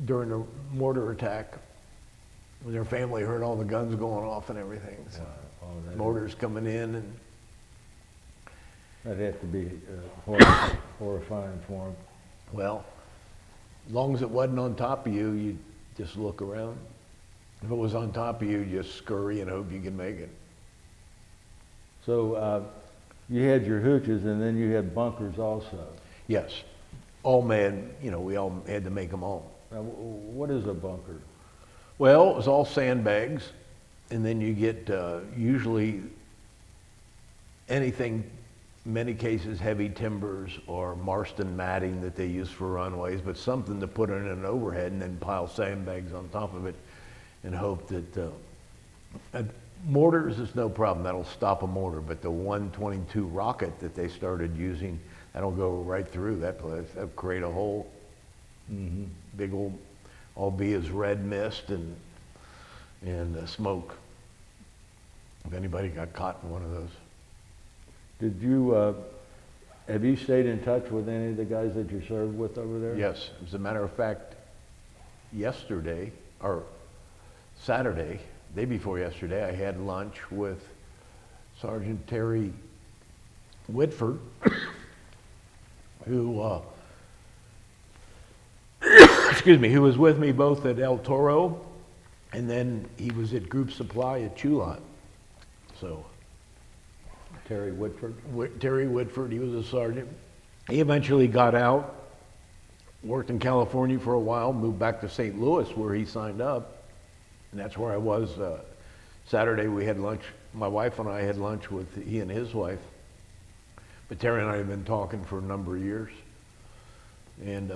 during a mortar attack, when their family heard all the guns going off and everything. So mortars coming in, and that'd have to be horrifying for them. Well, as long as it wasn't on top of you, you just look around. If it was on top of you, just scurry and hope you can make it. So you had your hooches, and then you had bunkers also. Yes, all man. We all had to make them all. Now, what is a bunker? Well, it was all sandbags, and then you get usually anything, in many cases heavy timbers or Marston matting that they use for runways, but something to put in an overhead and then pile sandbags on top of it and hope that mortars is no problem. That'll stop a mortar, but the 122 rocket that they started using, that'll go right through that place. That'll create a hole. Mm-hmm. Big old, all be as red mist and smoke. If anybody got caught in one of those. Did you, have you stayed in touch with any of the guys that you served with over there? Yes. As a matter of fact, yesterday, or Saturday, day before yesterday, I had lunch with Sergeant Terry Whitford, who, who was with me both at El Toro, and then he was at Group Supply at Chulan. So, Terry Whitford? Terry Whitford, he was a sergeant. He eventually got out, worked in California for a while, moved back to St. Louis where he signed up. And that's where I was. Saturday we had lunch. My wife and I had lunch with he and his wife. But Terry and I have been talking for a number of years. And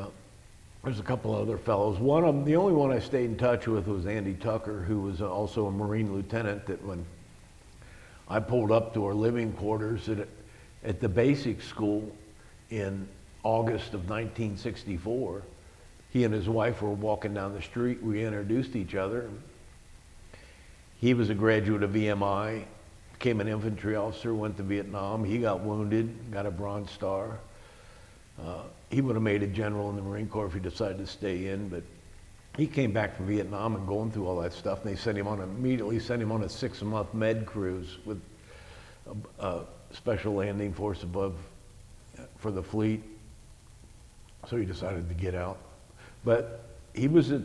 there's a couple other fellows. One of them, the only one I stayed in touch with was Andy Tucker, who was also a Marine lieutenant, that when I pulled up to our living quarters at the basic school in August of 1964, he and his wife were walking down the street. We introduced each other. He was a graduate of EMI, became an infantry officer, went to Vietnam. He got wounded, got a Bronze Star. He would have made a general in the Marine Corps if he decided to stay in, but he came back from Vietnam and going through all that stuff, and they immediately sent him on a 6-month med cruise with a special landing force above for the fleet. So he decided to get out. But he was at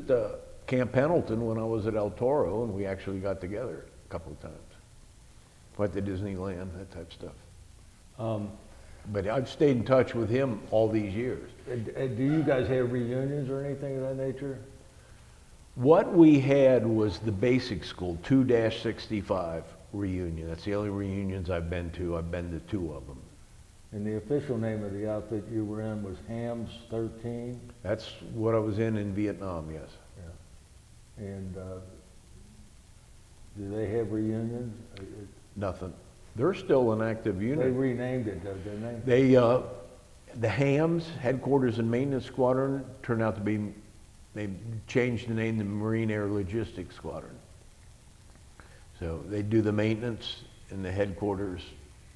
Camp Pendleton when I was at El Toro, and we actually got together a couple of times. Went to Disneyland, that type of stuff. But I've stayed in touch with him all these years. And do you guys have reunions or anything of that nature? What we had was the basic school, 2-65 reunion. That's the only reunions I've been to. I've been to 2 of them. And the official name of the outfit you were in was Hams 13? That's what I was in Vietnam, yes. Yeah. And do they have reunions? Nothing. They're still an active They unit. renamed it, though, didn't they? The Hams, Headquarters and Maintenance Squadron, turned out to be, they changed the name to Marine Air Logistics Squadron. So they do the maintenance and the headquarters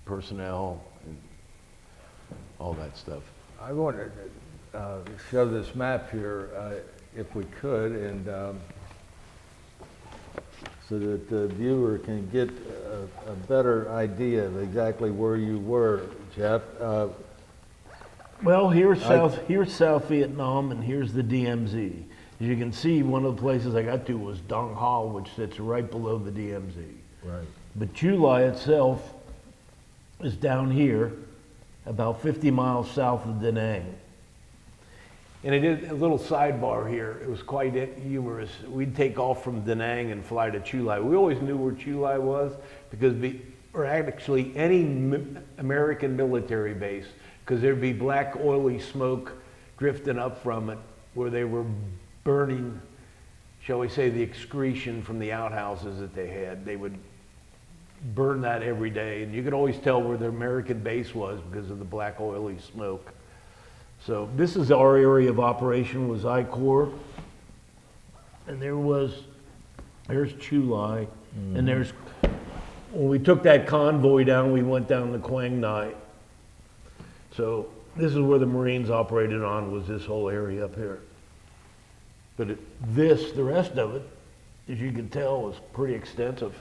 personnel and all that stuff. I wanted to show this map here, if we could, and so that the viewer can get a better idea of exactly where you were, Jeff. Well, here's South Vietnam, and here's the DMZ. As you can see, one of the places I got to was Dong Ho, which sits right below the DMZ. Right. But Chu Lai itself is down here, about 50 miles south of Da Nang. And I did a little sidebar here. It was quite humorous. We'd take off from Da Nang and fly to Chu Lai. We always knew where Chu Lai was because or actually any American military base, because there'd be black oily smoke drifting up from it where they were burning, shall we say, the excretion from the outhouses that they had. They would burn that every day, and you could always tell where the American base was because of the black oily smoke. So this is our area of operation, was I Corp. And there's Chu Lai, and there's, when we took that convoy down, we went down to Quang Nai. So this is where the Marines operated on, was this whole area up here. But the rest of it, as you can tell, was pretty extensive,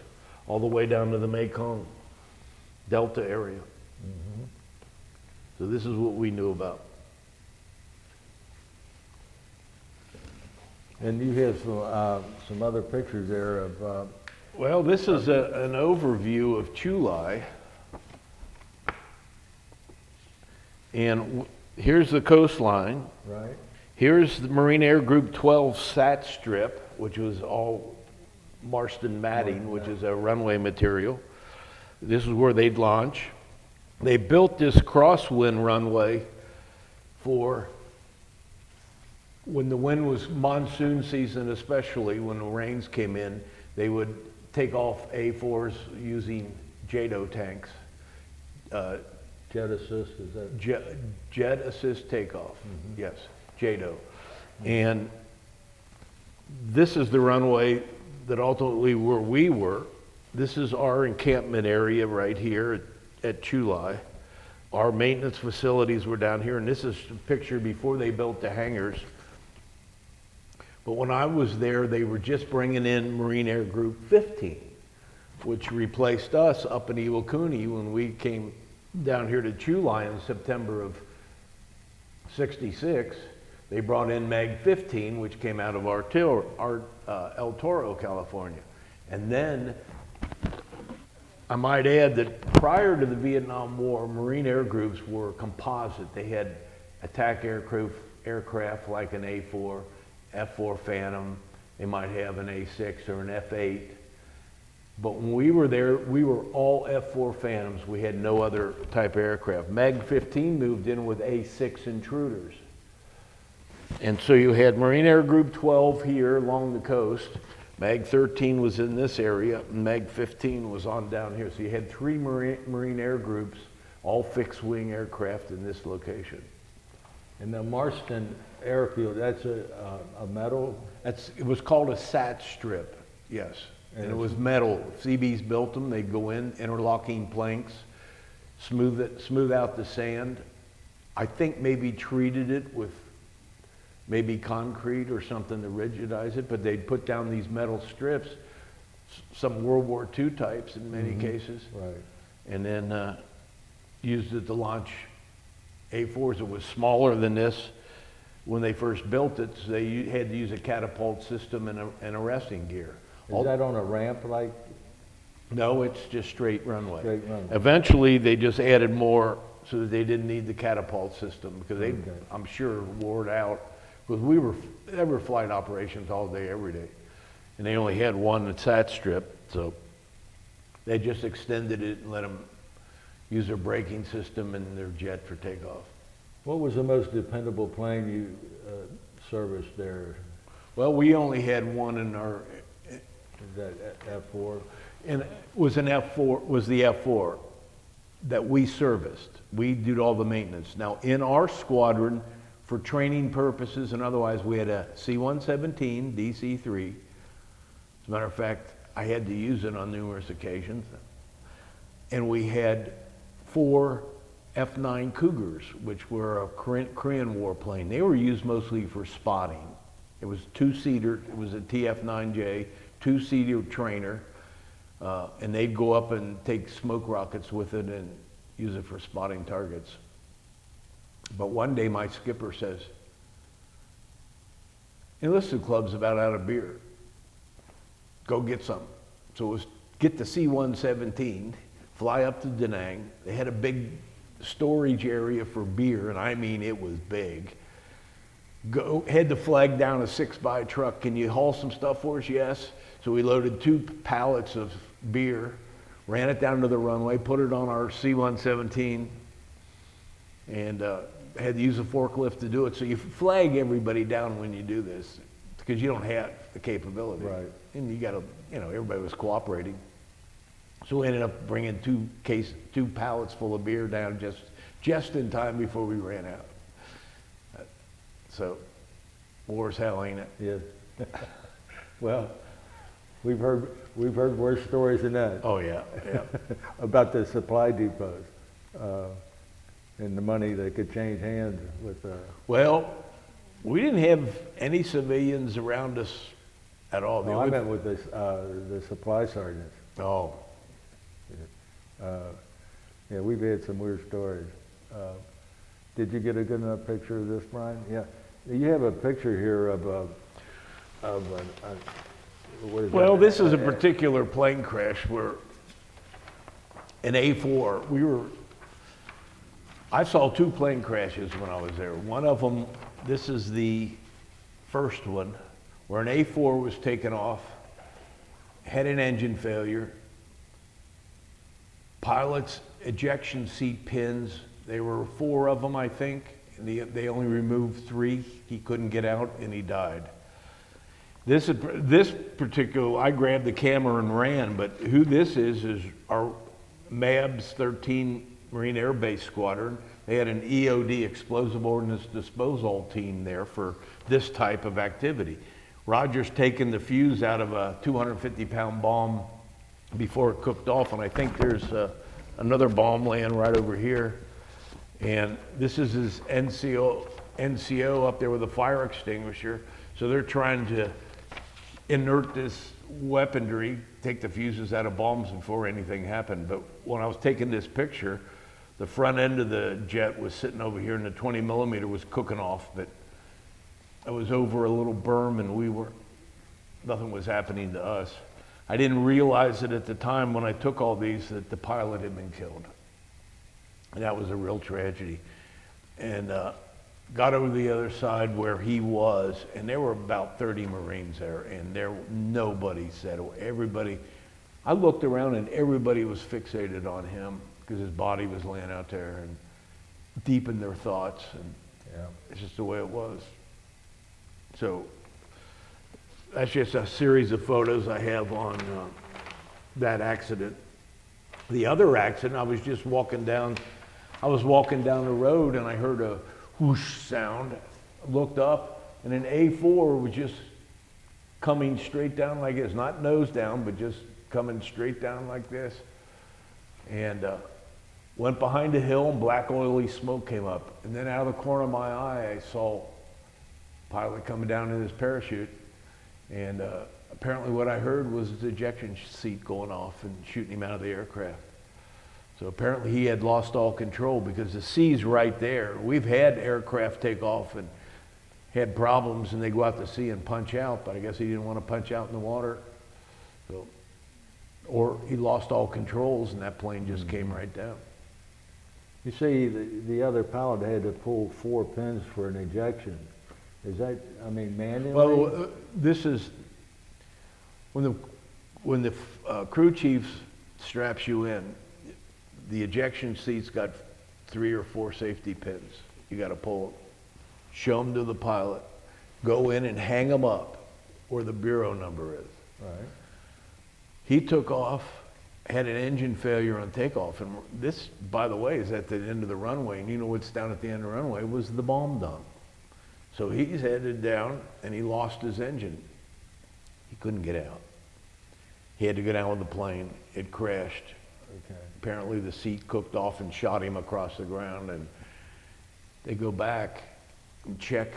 all the way down to the Mekong Delta area. So this is what we knew about. And you have some other pictures there of. Well, this is an overview of Chu Lai. And here's the coastline. Right. Here's the Marine Air Group 12 SAT strip, which was all Marston matting, which is a runway material. This is where they'd launch. They built this crosswind runway for when the wind was monsoon season, especially when the rains came in, they would take off A4s using JATO tanks. Jet assist, is that? Jet assist takeoff, yes, JATO. And this is the runway that ultimately where we were. This is our encampment area right here at Chu Lai. Our maintenance facilities were down here, and this is a picture before they built the hangars. But when I was there, they were just bringing in Marine Air Group 15, which replaced us up in Iwakuni when we came down here to Chu Lai in September of '66. They brought in Mag 15, which came out of El Toro, California. And then, I might add that prior to the Vietnam War, Marine Air Groups were composite. They had attack aircraft like an A4, F4 Phantom, they might have an A6 or an F8. But when we were there, we were all F4 Phantoms. We had no other type of aircraft. Mag 15 moved in with A6 intruders. And so you had Marine Air Group 12 here along the coast. Mag 13 was in this area, and Mag 15 was on down here. So you had 3 Marine Air Groups, all fixed wing aircraft in this location. And the Marston Airfield, that's a metal? It was called a sat strip, yes. And it was metal. CBs built them. They'd go in, interlocking planks, smooth out the sand. I think maybe treated it with maybe concrete or something to rigidize it, but they'd put down these metal strips, some World War II types in many cases. Right. And then used it to launch A4s. It was smaller than this when they first built it, so they had to use a catapult system and arresting gear. Is that on a ramp like? No, it's just straight runway. Straight runway. Eventually, they just added more so that they didn't need the catapult system because they, I'm sure, wore it out. Because there were flight operations all day, every day. And they only had one at sat strip, so they just extended it and let them use their braking system and their jet for takeoff. What was the most dependable plane you serviced there? Well, we only had one in our, Is that F4? and it was an F4, was the F4 that we serviced. We did all the maintenance. Now, in our squadron, for training purposes and otherwise, we had a C-117 DC-3. As a matter of fact, I had to use it on numerous occasions. And we had 4 F-9 Cougars, which were a Korean War plane. They were used mostly for spotting. It was 2-seater, it was a TF-9J, 2-seater trainer, and they'd go up and take smoke rockets with it and use it for spotting targets. But one day my skipper says, enlisted club's about out of beer. Go get some. So it was get the C-117, fly up to Da Nang. They had a big storage area for beer, and I mean it was big. Go head the flag down a 6-by truck. Can you haul some stuff for us? Yes. So we loaded 2 pallets of beer, ran it down to the runway, put it on our C-117, and had to use a forklift to do it. So you flag everybody down when you do this because you don't have the capability. Right. And you got to, everybody was cooperating. So we ended up bringing 2 pallets full of beer down just in time before we ran out. So, war's hell, ain't it? Yes. Well, we've heard worse stories than that. Oh yeah, yeah. About the supply depots and the money that could change hands with. Well, we didn't have any civilians around us at all. No, I meant with the supply sergeants. Oh. Yeah, we've had some weird stories. Did you get a good enough picture of this, Brian? Yeah. You have a picture here of what is Well, that? this is a particular plane crash where an A4, I saw 2 plane crashes when I was there. One of them, this is the first one, where an A4 was taken off, had an engine failure, pilot's ejection seat pins, there were 4 of them, I think. They only removed 3. He couldn't get out and he died. This particular, I grabbed the camera and ran, but who this is our MABS 13 Marine Air Base Squadron. They had an EOD, Explosive Ordnance Disposal team there for this type of activity. Roger's taken the fuse out of a 250-pound bomb before it cooked off, and I think there's another bomb laying right over here. And this is his NCO up there with a fire extinguisher. So they're trying to inert this weaponry, take the fuses out of bombs before anything happened. But when I was taking this picture, the front end of the jet was sitting over here and the 20 millimeter was cooking off, but it was over a little berm and nothing was happening to us. I didn't realize it at the time when I took all these that the pilot had been killed. And that was a real tragedy. And got over the other side where he was, and there were about 30 Marines there, and nobody said, everybody, I looked around and everybody was fixated on him because his body was laying out there and deep in their thoughts, and it's just the way it was. So that's just a series of photos I have on that accident. The other accident, I was walking down the road and I heard a whoosh sound, looked up, and an A4 was just coming straight down like this, not nose down, but just coming straight down like this. And went behind a hill, and black oily smoke came up. And then out of the corner of my eye, I saw a pilot coming down in his parachute. And apparently what I heard was his ejection seat going off and shooting him out of the aircraft. So apparently he had lost all control because the sea's right there. We've had aircraft take off and had problems, and they go out to sea and punch out, but I guess he didn't want to punch out in the water. So, or he lost all controls and that plane just came right down. You see, the other pilot had to pull 4 pins for an ejection. Is that, I mean, manually? Well, this is, when the crew chief straps you in, the ejection seat's got 3 or 4 safety pins. You got to pull them, show them to the pilot, go in and hang them up where the bureau number is. Right. He took off, had an engine failure on takeoff, and this, by the way, is at the end of the runway, and you know what's down at the end of the runway was the bomb dump. So he's headed down, and he lost his engine. He couldn't get out. He had to go down with the plane. It crashed. Okay. Apparently the seat cooked off and shot him across the ground, and they go back and check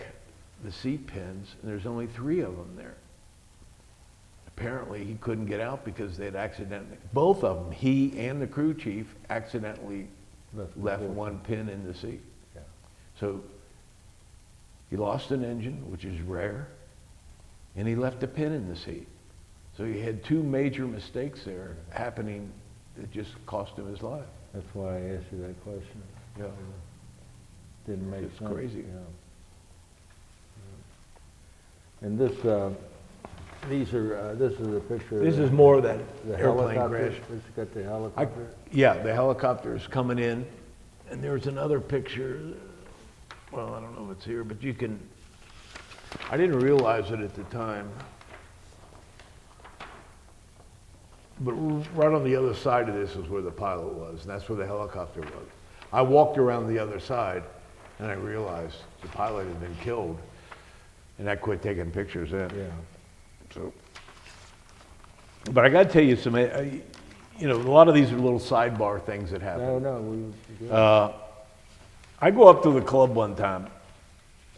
the seat pins, and there's only 3 of them there. Apparently he couldn't get out because they'd accidentally, both of them, he and the crew chief, accidentally left 1 pin in the seat. Yeah. So he lost an engine, which is rare, and he left a pin in the seat. So he had 2 major mistakes there happening that just cost him his life. That's why I asked you that question. Yeah. Didn't make It's sense. crazy. Yeah. And this, this is a picture. This of is more of that the airplane helicopter. crash. It's got the helicopter. Yeah, the helicopter's coming in, and there's another picture. Well, I don't know if it's here, but you can, I didn't realize it at the time. But right on the other side of this is where the pilot was, and that's where the helicopter was. I walked around the other side, and I realized the pilot had been killed, and I quit taking pictures then. Yeah. So, but I got to tell you some, you know, a lot of these are little sidebar things that happen. No. I go up to the club one time,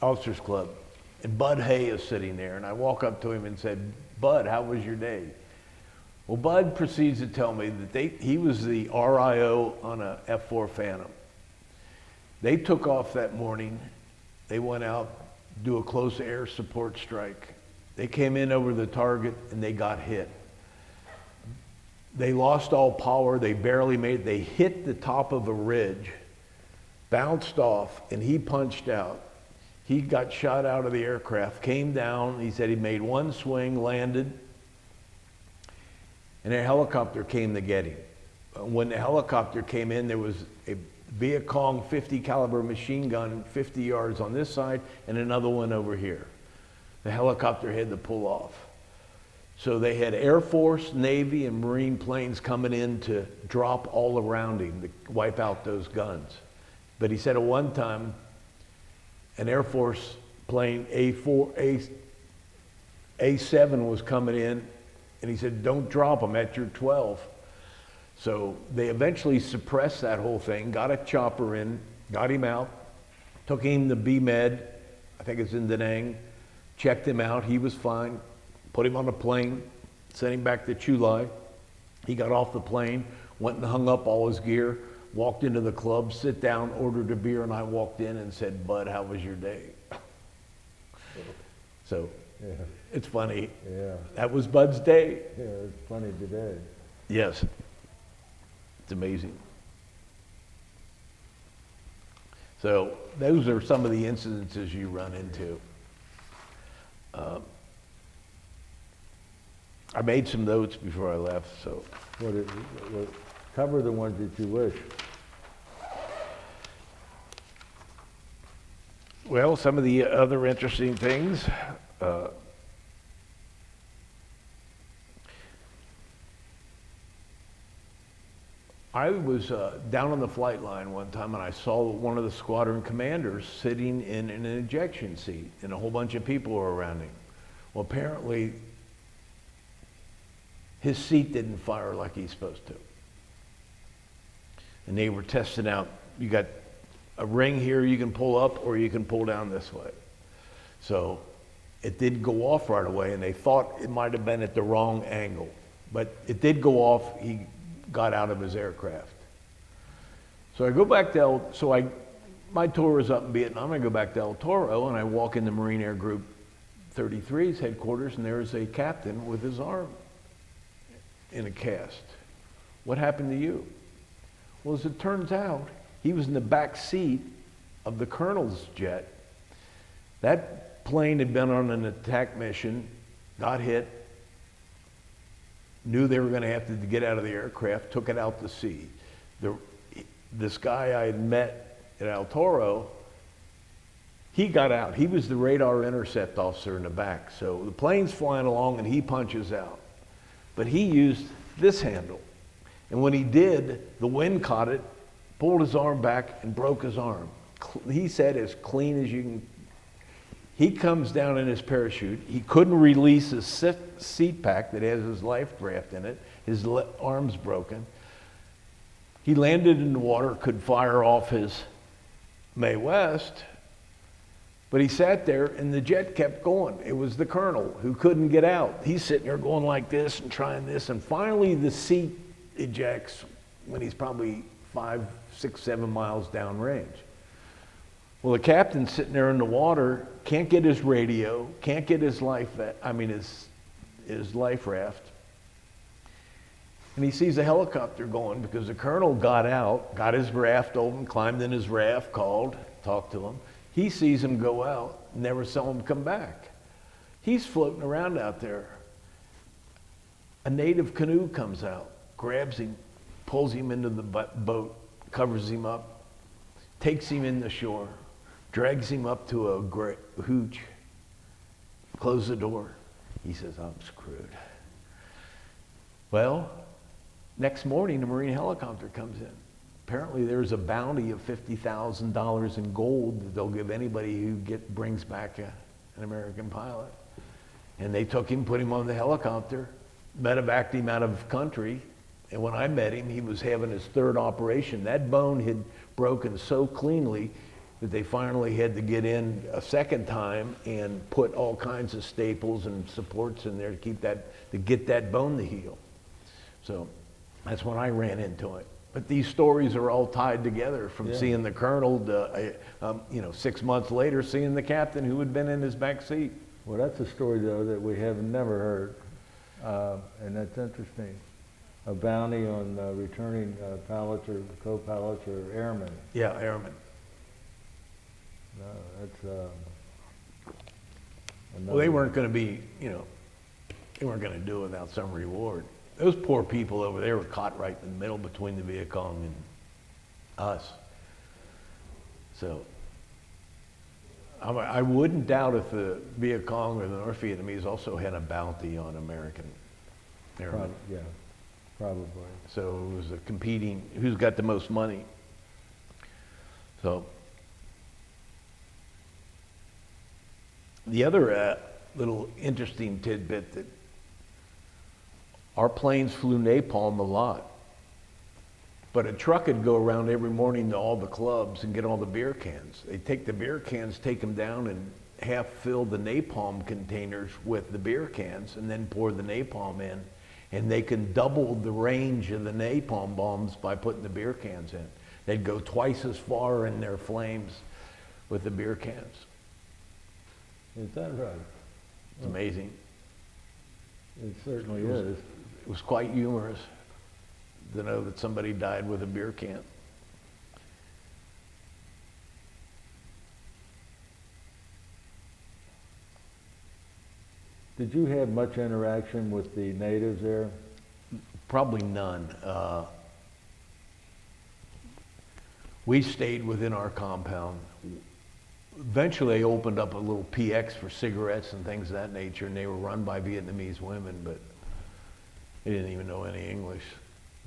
Officers Club, and Bud Hay is sitting there, and I walk up to him and said, "Bud, how was your day?" Well, Bud proceeds to tell me that he was the RIO on a F-4 Phantom. They took off that morning. They went out, do a close air support strike. They came in over the target and they got hit. They lost all power. They barely made it. They hit the top of a ridge, bounced off, and he punched out. He got shot out of the aircraft, came down. He said he made 1 swing, landed, and a helicopter came to get him. When the helicopter came in, there was a Viet Cong 50 caliber machine gun 50 yards on this side and another one over here. The helicopter had to pull off. So they had Air Force, Navy, and Marine planes coming in to drop all around him to wipe out those guns. But he said at one time, an Air Force plane, A7 was coming in, and he said, "Don't drop them at your 12." So they eventually suppressed that whole thing, got a chopper in, got him out, took him to B-Med, I think it's in Da Nang, checked him out, he was fine, put him on a plane, sent him back to Chu Lai. He got off the plane, went and hung up all his gear, walked into the club, sit down, ordered a beer, and I walked in and said, "Bud, how was your day?" So Yeah. it's funny. Yeah. That was Bud's day. Yeah, it's funny today. Yes. It's amazing. So those are some of the incidences you run into. I made some notes before I left, so. Cover the ones that you wish. Well, some of the other interesting things. I was down on the flight line one time and I saw one of the squadron commanders sitting in an ejection seat and a whole bunch of people were around him. Well, apparently his seat didn't fire like he's supposed to. And they were testing out, you got a ring here you can pull up or you can pull down this way. So it did go off right away and they thought it might have been at the wrong angle. But it did go off, he got out of his aircraft. So I go back to my tour is up in Vietnam, I go back to El Toro and I walk in the Marine Air Group 33's headquarters and there's a captain with his arm in a cast. What happened to you? Well, as it turns out, he was in the back seat of the colonel's jet. That plane had been on an attack mission, got hit, knew they were going to have to get out of the aircraft, took it out to sea. This guy I had met at El Toro, he got out. He was the radar intercept officer in the back. So the plane's flying along and he punches out. But he used this handle. And when he did, the wind caught it, pulled his arm back and broke his arm. He said as clean as you can. He comes down in his parachute. He couldn't release his seat pack that has his life raft in it. His arm's broken. He landed in the water, could fire off his Mae West, but he sat there and the jet kept going. It was the colonel who couldn't get out. He's sitting there going like this and trying this, and finally the seat ejects when he's probably 5, 6, 7 miles downrange. Well, the captain's sitting there in the water, can't get his radio, can't get his his life raft. And he sees a helicopter going because the colonel got out, got his raft open, climbed in his raft, called, talked to him. He sees him go out, never saw him come back. He's floating around out there. A native canoe comes out, grabs him, pulls him into the boat, covers him up, takes him in the shore, drags him up to a hooch, closes the door. He says, I'm screwed. Well, next morning, a Marine helicopter comes in. Apparently, there's a bounty of $50,000 in gold that they'll give anybody who brings back an American pilot. And they took him, put him on the helicopter, medevaced him out of country. And when I met him, he was having his third operation. That bone had broken so cleanly that they finally had to get in a second time and put all kinds of staples and supports in there to get that bone to heal. So that's when I ran into it. But these stories are all tied together from seeing the colonel to, 6 months later, seeing the captain who had been in his back seat. Well, that's a story, though, that we have never heard, and that's interesting. A bounty on returning pilots or co-pilots or airmen. Yeah, airmen. No, that's Well, they weren't going to be, they weren't going to do it without some reward. Those poor people over there were caught right in the middle between the Viet Cong and us. So I wouldn't doubt if the Viet Cong or the North Vietnamese also had a bounty on American airmen. Probably. So it was a competing, who's got the most money. So the other little interesting tidbit that our planes flew napalm a lot, but a truck would go around every morning to all the clubs and get all the beer cans. They'd take the beer cans, take them down and half fill the napalm containers with the beer cans and then pour the napalm in. And they can double the range of the napalm bombs by putting the beer cans in. They'd go twice as far in their flames with the beer cans. Is that right? It's amazing. It certainly is. It was quite humorous to know that somebody died with a beer can. Did you have much interaction with the natives there? Probably none. We stayed within our compound. Eventually they opened up a little PX for cigarettes and things of that nature, and they were run by Vietnamese women, but they didn't even know any English.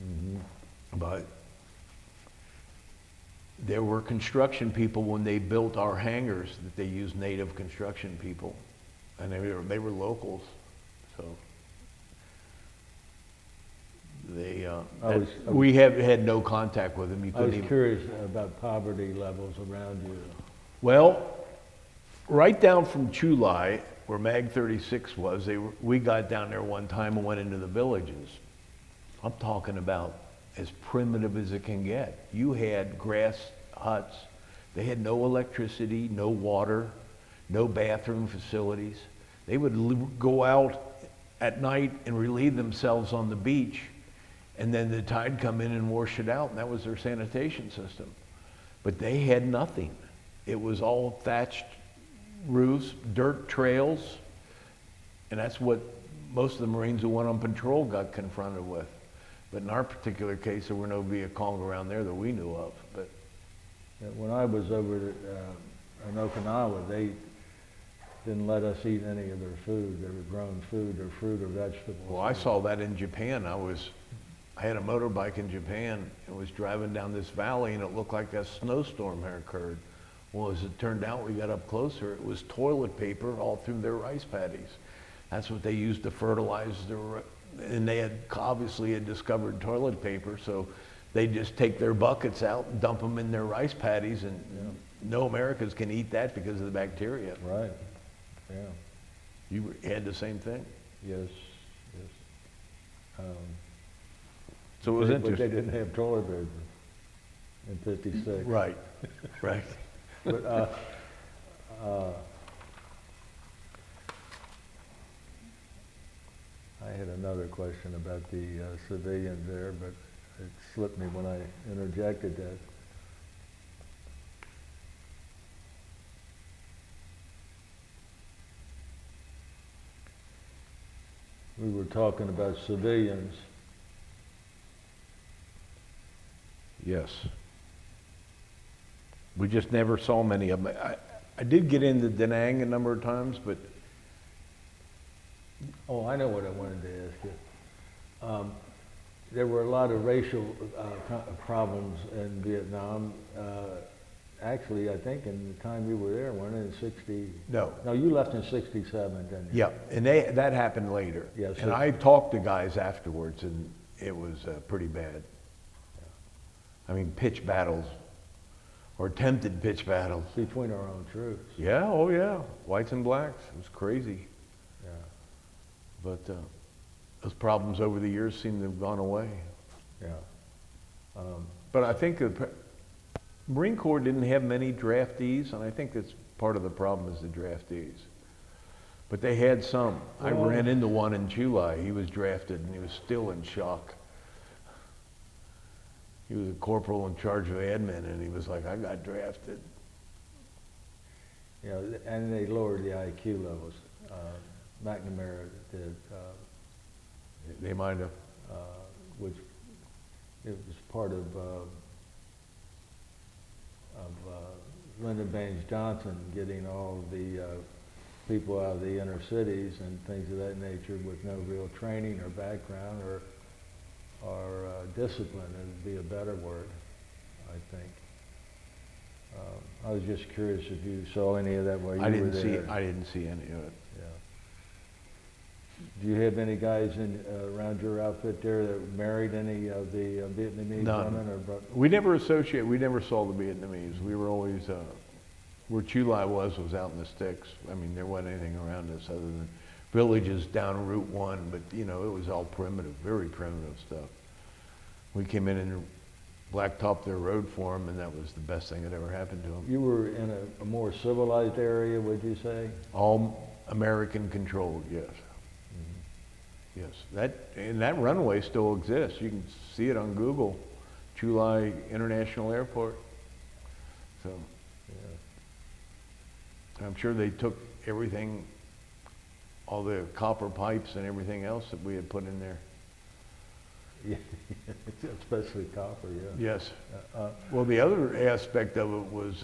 Mm-hmm. But there were construction people when they built our hangars that they used native construction people, and they were locals, so they we have had no contact with them. You I couldn't was even. curious about poverty levels around you. Well, right down from Chulai, where Mag 36 was, we got down there one time and went into the villages. I'm talking about as primitive as it can get. You had grass huts. They had no electricity, no water, no bathroom facilities. They would go out at night and relieve themselves on the beach, and then the tide come in and wash it out, and that was their sanitation system. But they had nothing. It was all thatched roofs, dirt trails, and that's what most of the Marines who went on patrol got confronted with. But in our particular case, there were no Viet Cong around there that we knew of. But When I was over in Okinawa, they didn't let us eat any of their food, their grown food, or fruit or vegetables. well, I saw that in Japan. I had a motorbike in Japan and was driving down this valley, and it looked like a snowstorm had occurred. Well, as it turned out, we got up closer, it was toilet paper all through their rice paddies. That's what they used to fertilize and they obviously had discovered toilet paper, so they just take their buckets out and dump them in their rice paddies, and no Americans can eat that because of the bacteria. Right, yeah, You had the same thing? yes. So it was But interesting. they didn't have toilet paper in '56. Right, right. But I had another question about the civilians there, but it slipped me when I interjected that. We were talking about civilians. Yes. We just never saw many of them. I did get into Da Nang a number of times, but Oh, I know what I wanted to ask you. There were a lot of racial problems in Vietnam. Actually, I think in the time you were there, weren't it, in 60? no. No, you left in 67, didn't you? Yeah, and that happened later. Yeah, And so- I talked to guys afterwards, and it was pretty bad. I mean, pitch battles, or attempted pitch battles. Between our own troops. Yeah, oh yeah, whites and blacks. It was crazy. Yeah. But those problems over the years seem to have gone away. Yeah. But I think the Marine Corps didn't have many draftees, and I think that's part of the problem is the draftees. But they had some. I Well- ran into one in Chulai. He was drafted, and he was still in shock. He was a corporal in charge of admin, and he was like, I got drafted. You know, and they lowered the IQ levels. McNamara did, They might have. which it was part of Lyndon Baines Johnson getting all of the people out of the inner cities and things of that nature with no real training or background or discipline, would be a better word, I think. I was just curious if you saw any of that while you I were didn't there. I didn't see any of it. Yeah. Do you have any guys around your outfit there that married any of the Vietnamese None. women? We never we never saw the Vietnamese. We were always, where Chulai was out in the sticks. I mean, there wasn't anything around us other than villages down Route 1, but you know, it was all primitive, very primitive stuff. We came in and blacktopped their road for them, and that was the best thing that ever happened to them. You were in a more civilized area, would you say? All American controlled, yes. Yes, that runway still exists. You can see it on Google, Chulai International Airport. So, Yeah. I'm sure they took everything, all the copper pipes and everything else that we had put in there. Yeah, especially copper, yeah. Yes. Well, the other aspect of it was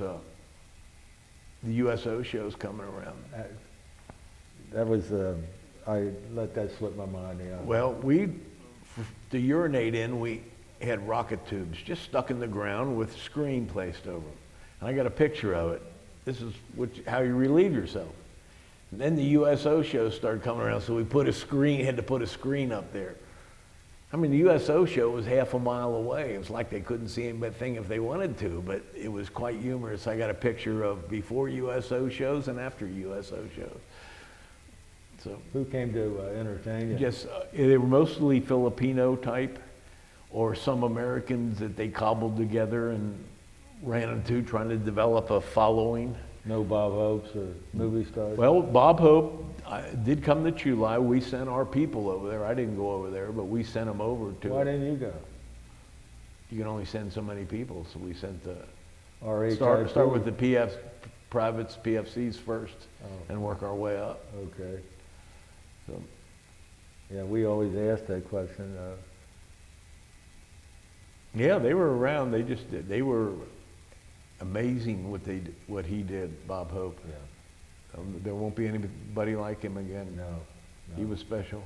the USO shows coming around. That was, I let that slip my mind, yeah. Well, to urinate in, had rocket tubes just stuck in the ground with screen placed over them. And I got a picture of it. This is how you relieve yourself. And then the USO shows started coming around, so we had to put a screen up there. I mean, the USO show was half a mile away. It was like they couldn't see anything if they wanted to, but it was quite humorous. I got a picture of before USO shows and after USO shows. So, Who came to entertain you? just, they were mostly Filipino type, or some Americans that they cobbled together and ran into trying to develop a following. No Bob Hopes or movie stars? Well, Bob Hope did come to Chulai. We sent our people over there. I didn't go over there, but we sent them over to. Why didn't you go? You can only send so many people, so we sent the RHIP? start with the privates, PFCs first, and work our way up. Okay. So, Yeah, we always ask that question. yeah, they were around. They were amazing what he did, Bob Hope. Yeah. There won't be anybody like him again. No. He was special.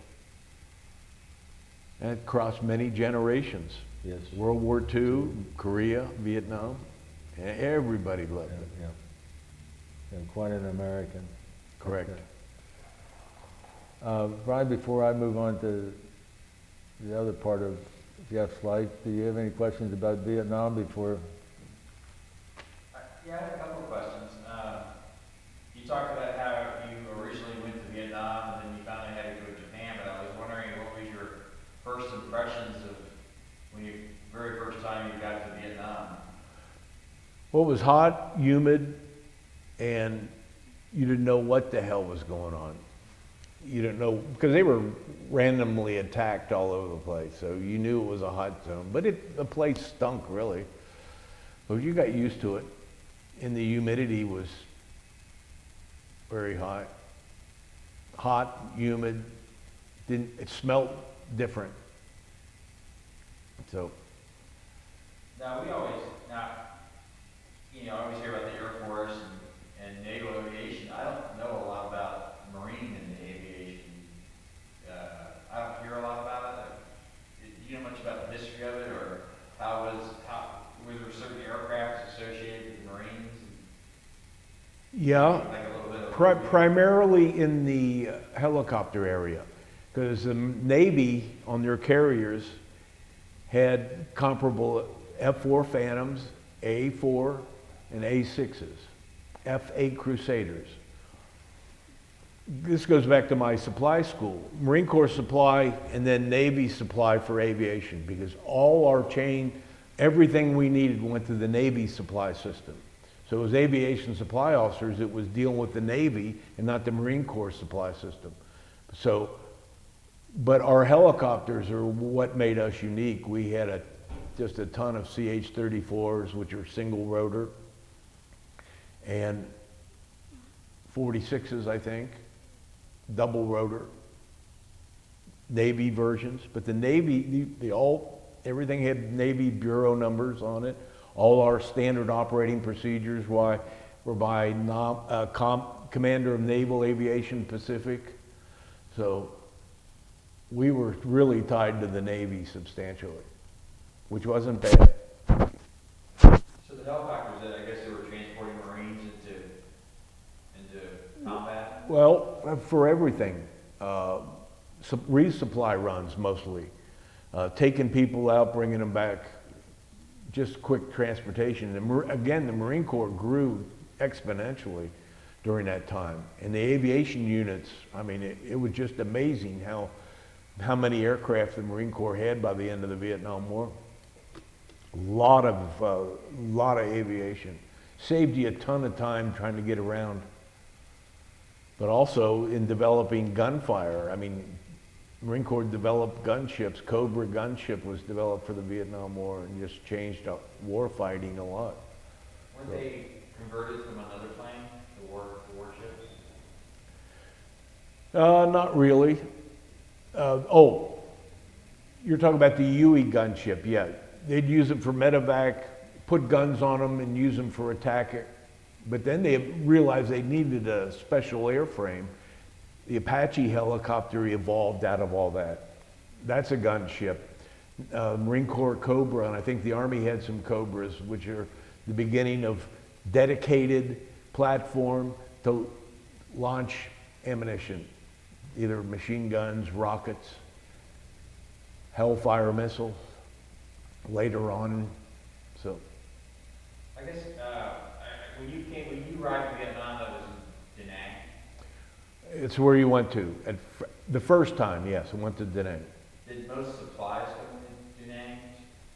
And it crossed many generations. Yes. World War II, Korea, Vietnam, and everybody loved Yeah, it. yeah. Yeah, quite an American. Correct. Brian, before I move on to the other part of Jeff's life, do you have any questions about Vietnam before? Yeah, I have a couple of questions. You talked about how you originally went to Vietnam and then you finally had to go to Japan, but I was wondering what was your first impressions of when you very first time you got to Vietnam? Well, it was hot, humid, and you didn't know what the hell was going on. You didn't know, because they were randomly attacked all over the place, so you knew it was a hot zone. But the place stunk, really. But you got used to it. And the humidity was very high. Hot, humid, it smelled different. So, Now, I always hear about the Air Force and naval aviation. I don't know a lot about marine and aviation. I don't hear a lot about it. Do you know much about the history of it, or were there certain aircraft associated with the Marines? yeah, Like a little bit of primarily in the helicopter area, because the Navy on their carriers had comparable F-4 Phantoms, A-4, and A-6s, F-8 Crusaders. This goes back to my supply school, Marine Corps supply and then Navy supply for aviation, because all our everything we needed went to the Navy supply system. So as aviation supply officers, it was dealing with the Navy and not the Marine Corps supply system. So, but our helicopters are what made us unique. We had just a ton of CH-34s, which are single rotor, and 46s, I think, double rotor, Navy versions. But the Navy, everything had Navy bureau numbers on it. All our standard operating procedures were by Commander of Naval Aviation Pacific. So we were really tied to the Navy substantially, which wasn't bad. So the helicopters, I guess they were transporting Marines into combat? Well, for everything. Resupply runs mostly. Taking people out, bringing them back. Just quick transportation. Again, the Marine Corps grew exponentially during that time. And the aviation units, I mean, it was just amazing how many aircraft the Marine Corps had by the end of the Vietnam War. A lot of aviation. Saved you a ton of time trying to get around. But also in developing gunfire. I mean, Marine Corps developed gunships. Cobra gunship was developed for the Vietnam War and just changed up war fighting a lot. Weren't they converted from another plane, the warships? Not really. You're talking about the Huey gunship, yeah. They'd use it for medevac, put guns on them and use them for attack. But then they realized they needed a special airframe. The Apache helicopter evolved out of all that. That's a gunship. Marine Corps Cobra, and I think the Army had some Cobras, which are the beginning of dedicated platform to launch ammunition, either machine guns, rockets, Hellfire missiles later on. So I guess, when you arrived in Vietnam, that was in Da Nang? it's where you went to. The first time, yes, I went to Da Nang. Did most supplies come from Da Nang?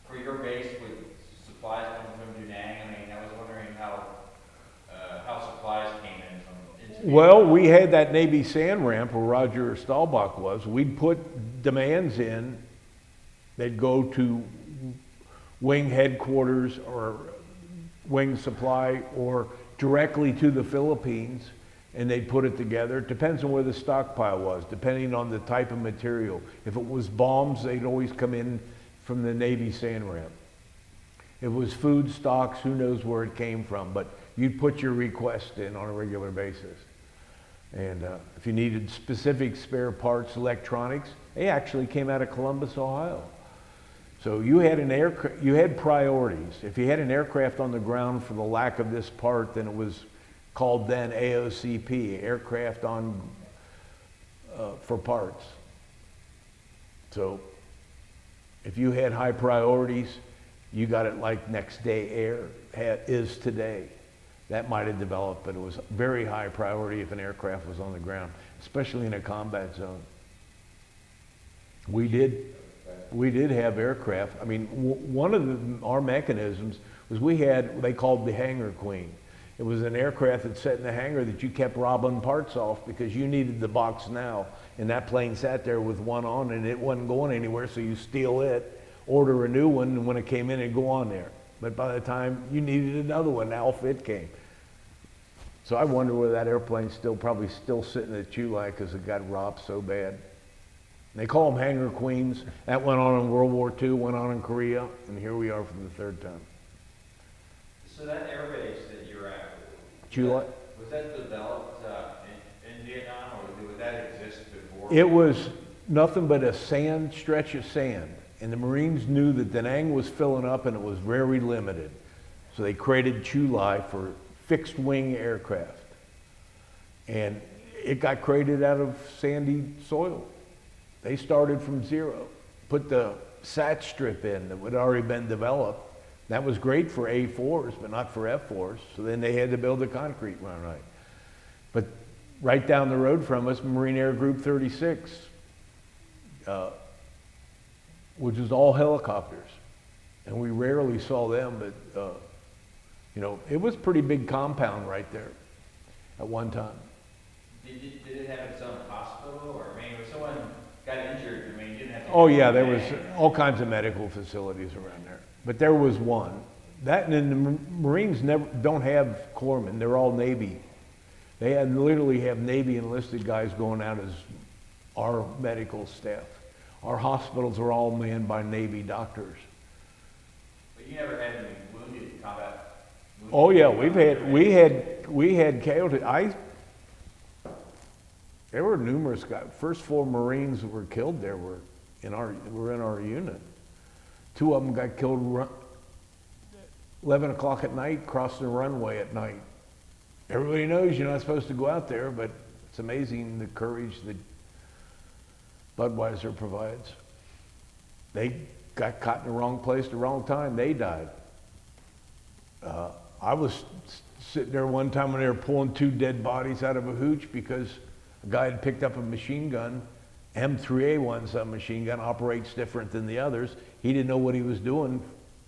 For your base, with supplies coming from Da Nang? I mean, I was wondering how supplies came in from. Well, we had that Navy sand ramp where Roger Stahlbach was. We'd put demands in. They'd go to wing headquarters or wing supply or directly to the Philippines, and they'd put it together. It depends on where the stockpile was, depending on the type of material. If it was bombs, they'd always come in from the Navy sand ramp. If it was food stocks, who knows where it came from, but you'd put your request in on a regular basis. And if you needed specific spare parts, electronics, they actually came out of Columbus, Ohio. So you had you had priorities. If you had an aircraft on the ground for the lack of this part, then it was called then AOCP, aircraft on for parts. So if you had high priorities, you got it like next day air is today. That might have developed, but it was very high priority if an aircraft was on the ground, especially in a combat zone. We did have aircraft. I mean, one of our mechanisms was we had, they called the hangar queen. It was an aircraft that sat in the hangar that you kept robbing parts off because you needed the box now. And that plane sat there with one on and it wasn't going anywhere, so you steal it, order a new one, and when it came in, it'd go on there. But by the time you needed another one, Alf, it came. So I wonder whether that airplane's probably still sitting at Chulai because it got robbed so bad. They call them hangar queens. That went on in World War II, went on in Korea, and here we are for the third time. So that air base that you're at, Chulai? was that developed in Vietnam, or did that exist before? It was nothing but a stretch of sand. And the Marines knew that Da Nang was filling up and it was very limited. So they created Chulai for fixed wing aircraft. And it got created out of sandy soil. They started from zero, put the sat strip in that had already been developed. That was great for A4s, but not for F4s. So then they had to build the concrete one, right? But right down the road from us, Marine Air Group 36, which is all helicopters. And we rarely saw them, but you know, it was a pretty big compound right there at one time. Did it have its own hospital, or I mean, if someone got injured, I mean, you didn't have to. Oh yeah, there was all kinds of medical facilities around there. But there was one. That and the Marines don't have corpsmen, they're all Navy. They literally have Navy enlisted guys going out as our medical staff. Our hospitals are all manned by Navy doctors. But you never had any wounded combat? Oh yeah, we had casualties. There were numerous guys. First 4 Marines that were killed there were in our unit. 2 of them got killed 11 o'clock at night, crossing the runway at night. Everybody knows you're not supposed to go out there, but it's amazing the courage that Budweiser provides. They got caught in the wrong place at the wrong time. They died. I was sitting there one time when they were pulling 2 dead bodies out of a hooch because a guy had picked up a machine gun. M3A1 submachine gun operates different than the others. He didn't know what he was doing.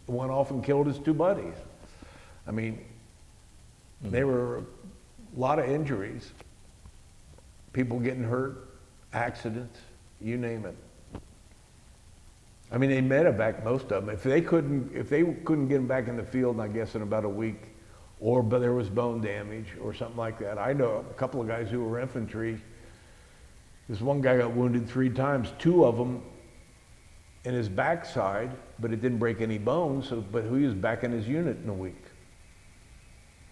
Went off and killed his 2 buddies. I mean, there were a lot of injuries. People getting hurt, accidents, you name it. I mean, they medevac most of them. If they couldn't get them back in the field, I guess in about a week, but there was bone damage or something like that. I know a couple of guys who were infantry. This one guy got wounded 3 times, 2 of them in his backside, but it didn't break any bones. But he was back in his unit in a week.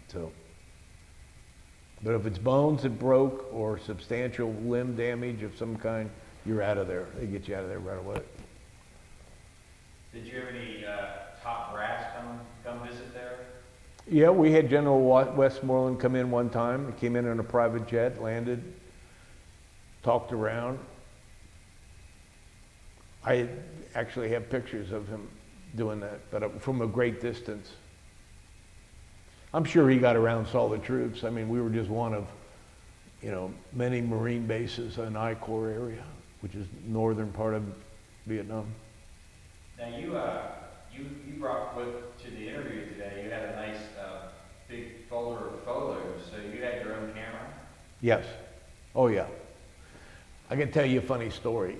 So, but if it's bones that broke or substantial limb damage of some kind, you're out of there. They get you out of there right away. Did you have any top brass come visit there? Yeah, we had General Westmoreland come in one time. He came in on a private jet, landed, talked around. I actually have pictures of him doing that, but from a great distance. I'm sure he got around and saw the troops. I mean, we were just one of, many Marine bases in I Corps area, which is northern part of Vietnam. Now you brought to the interview today, you had a nice big folder of photos, so you had your own camera? Yes. Oh, yeah. I can tell you a funny story.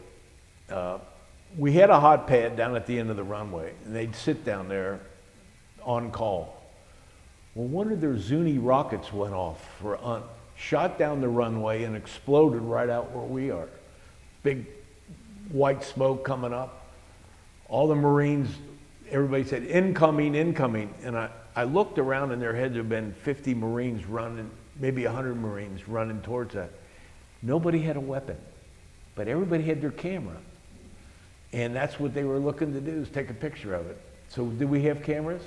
We had a hot pad down at the end of the runway, and they'd sit down there on call. Well, one of their Zuni rockets went off shot down the runway and exploded right out where we are. Big white smoke coming up. All the Marines, everybody said, incoming, incoming. And I looked around and there had to have been 50 Marines running, maybe 100 Marines running towards that. Nobody had a weapon, but everybody had their camera. And that's what they were looking to do, is take a picture of it. So did we have cameras?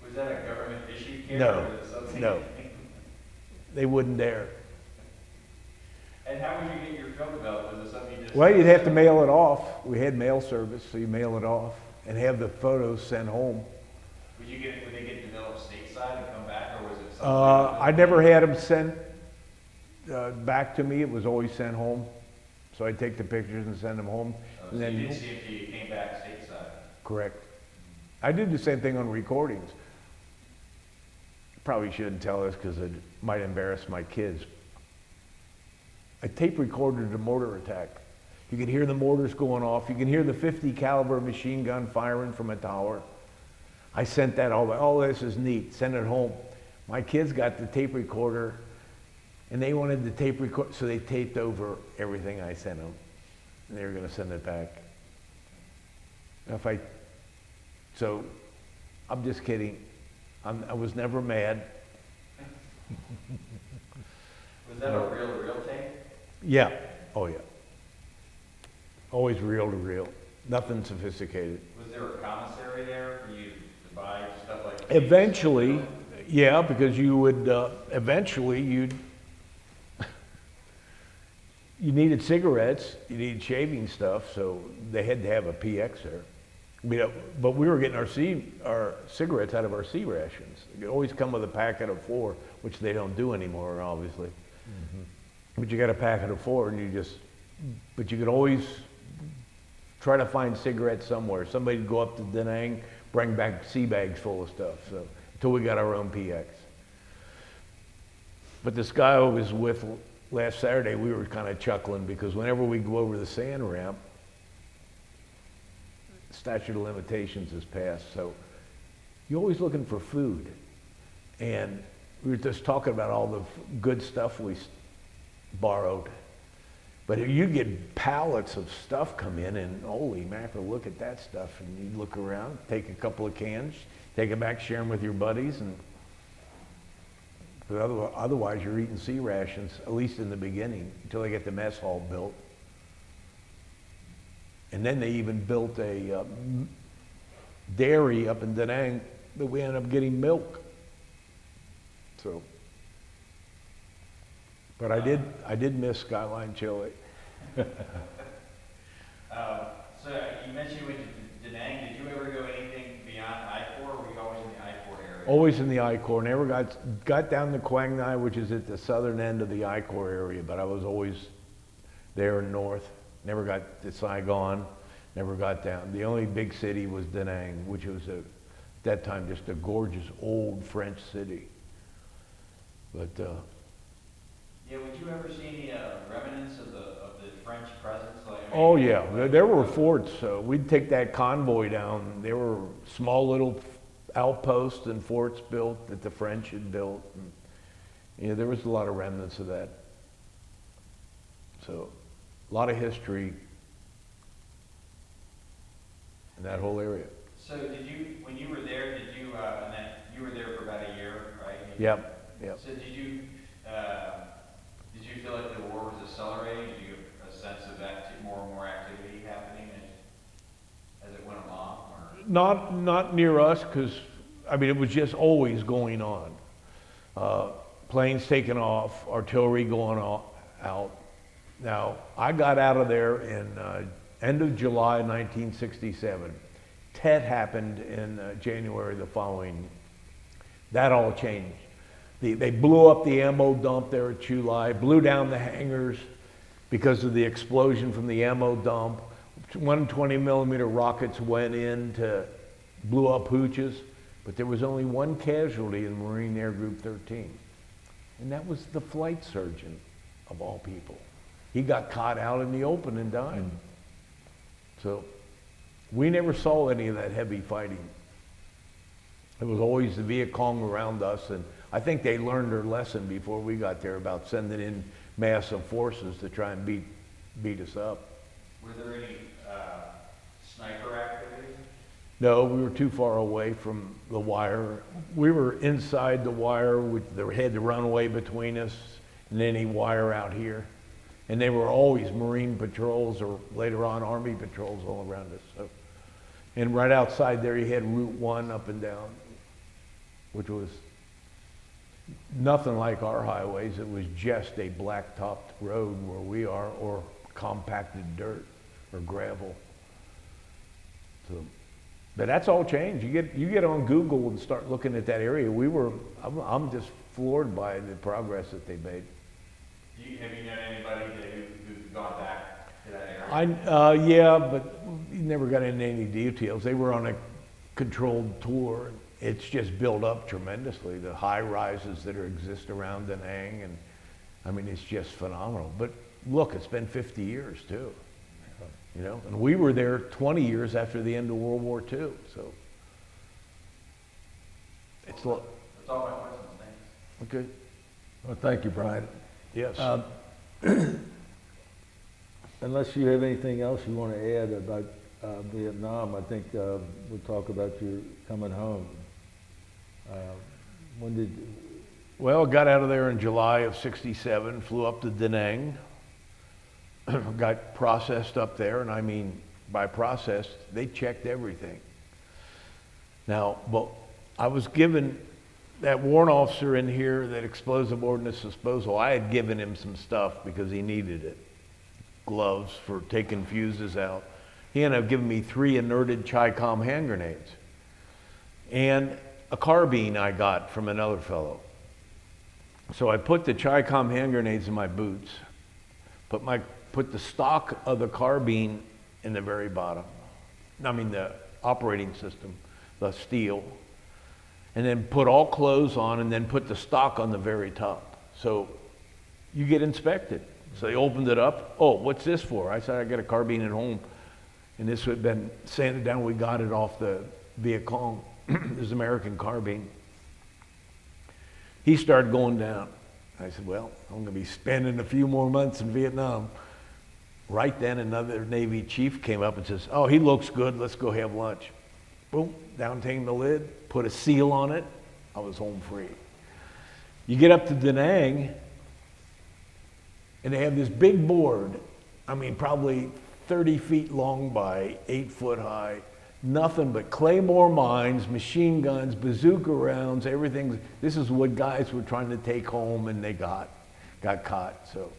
Was that a government issued camera? No, or was it something? no. They wouldn't dare. And how would you get your film developed? Was it something you just... Well, you'd have to mail it off. We had mail service, so you mail it off and have the photos sent home. Would they get developed stateside and come back, or was it something? I never had them sent back to me. It was always sent home. So I'd take the pictures and send them home. So and then, you didn't see it until you came back stateside? correct. I did the same thing on recordings. Probably shouldn't tell this because it might embarrass my kids. I tape recorded a mortar attack. You could hear the mortars going off. You can hear the 50 caliber machine gun firing from a tower. I sent that all the way. Oh, this is neat. Send it home. My kids got the tape recorder and they wanted the tape record, so they taped over everything I sent them. And they were going to send it back. So I'm just kidding. I was never mad. Was that a reel-to-reel tape? Yeah. Oh, yeah. Always reel to reel. Nothing sophisticated. Was there a commissary there for you to buy stuff like... Eventually, yeah, because you would, you needed cigarettes, you needed shaving stuff, so they had to have a PX there. But we were getting our cigarettes out of our C rations. They always come with a packet of 4, which they don't do anymore, obviously. Mm-hmm. But you got a packet of 4, and but you could always try to find cigarettes somewhere. Somebody'd go up to Da Nang, bring back C bags full of stuff. So until we got our own PX. But this guy I was with last Saturday, we were kind of chuckling because whenever we go over the sand ramp, statute of limitations is passed, so you're always looking for food. And we were just talking about all the good stuff we borrowed. But you get pallets of stuff come in and holy mackerel, look at that stuff. And you look around, take a couple of cans, take it back, share them with your buddies. But otherwise you're eating C rations, at least in the beginning, until they get the mess hall built. And then they even built a dairy up in Da Nang that we ended up getting milk. So, but I did miss Skyline Chili. So you mentioned you went to Da Nang. Did you ever go anything beyond I-4, or were you always in the I-4 area? Always in the I-Corps. Never got down to Quang Ngai, which is at the southern end of the I-Corps area, but I was always there north. Never got to Saigon, never got down. The only big city was Da Nang, which was at that time just a gorgeous old French city. But yeah, would you ever see any remnants of the French presence? oh yeah, there were forts. We'd take that convoy down. There were small little outposts and forts built that the French had built. And, there was a lot of remnants of that. So, a lot of history in that whole area. So when you were there, you were there for about a year, right? Yep. So did you feel like the war was accelerating? Did you have a sense of more and more activity happening? not near us, because, I mean, it was just always going on. Planes taking off, artillery going out. Now, I got out of there in end of July 1967. Tet happened in January the following. That all changed. They blew up the ammo dump there at Chu Lai, blew down the hangars because of the explosion from the ammo dump. 120 millimeter rockets went in to blew up hooches, but there was only one casualty in Marine Air Group 13, and that was the flight surgeon, of all people. He got caught out in the open and died. So we never saw any of that heavy fighting. It was always the Viet Cong around us, and I think they learned their lesson before we got there about sending in massive forces to try and beat us up. Were there any sniper activity? No, we were too far away from the wire. We were inside the wire, there had the runway between us and any wire out here. And they were always Marine patrols or later on Army patrols all around us. So, and right outside there you had Route 1 up and down, which was nothing like our highways. It was just a black-topped road where we are, or compacted dirt or gravel. So, but that's all changed. You get on Google and start looking at that area. I'm just floored by the progress that they made. Have you known anybody who's gone back to that area? Yeah, but you never got into any details. They were on a controlled tour. It's just built up tremendously. The high rises that exist around Da Nang, and I mean, it's just phenomenal. But look, it's been 50 years too, you know, and we were there 20 years after the end of World War II. So it's That's all my questions. Thanks. okay. Well, thank you, Brian. Yes. Unless you have anything else you want to add about Vietnam, I think we'll talk about you coming home. When did? Well, got out of there in July of '67, flew up to Da Nang, got processed up there, and I mean, by processed, they checked everything. Now, but I was given that warrant officer in here, that explosive ordnance disposal, I had given him some stuff because he needed it. Gloves for taking fuses out. He ended up giving me 3 inerted Chi-Com hand grenades. And a carbine I got from another fellow. So I put the Chi-Com hand grenades in my boots, put the stock of the carbine in the very bottom. I mean the operating system, the steel. And then put all clothes on, and then put the stock on the very top. So you get inspected. So they opened it up. Oh, what's this for? I said, I got a carbine at home. And this had been sanded down. We got it off the Viet Cong. This American carbine. He started going down. I said, well, I'm going to be spending a few more months in Vietnam. Right then, another Navy chief came up and says, oh, he looks good. Let's go have lunch. Boom, down came the lid, put a seal on it. I was home free. You get up to Da Nang, and they have this big board, I mean, probably 30 feet long by 8 foot high, nothing but claymore mines, machine guns, bazooka rounds, everything. This is what guys were trying to take home, and they got caught. So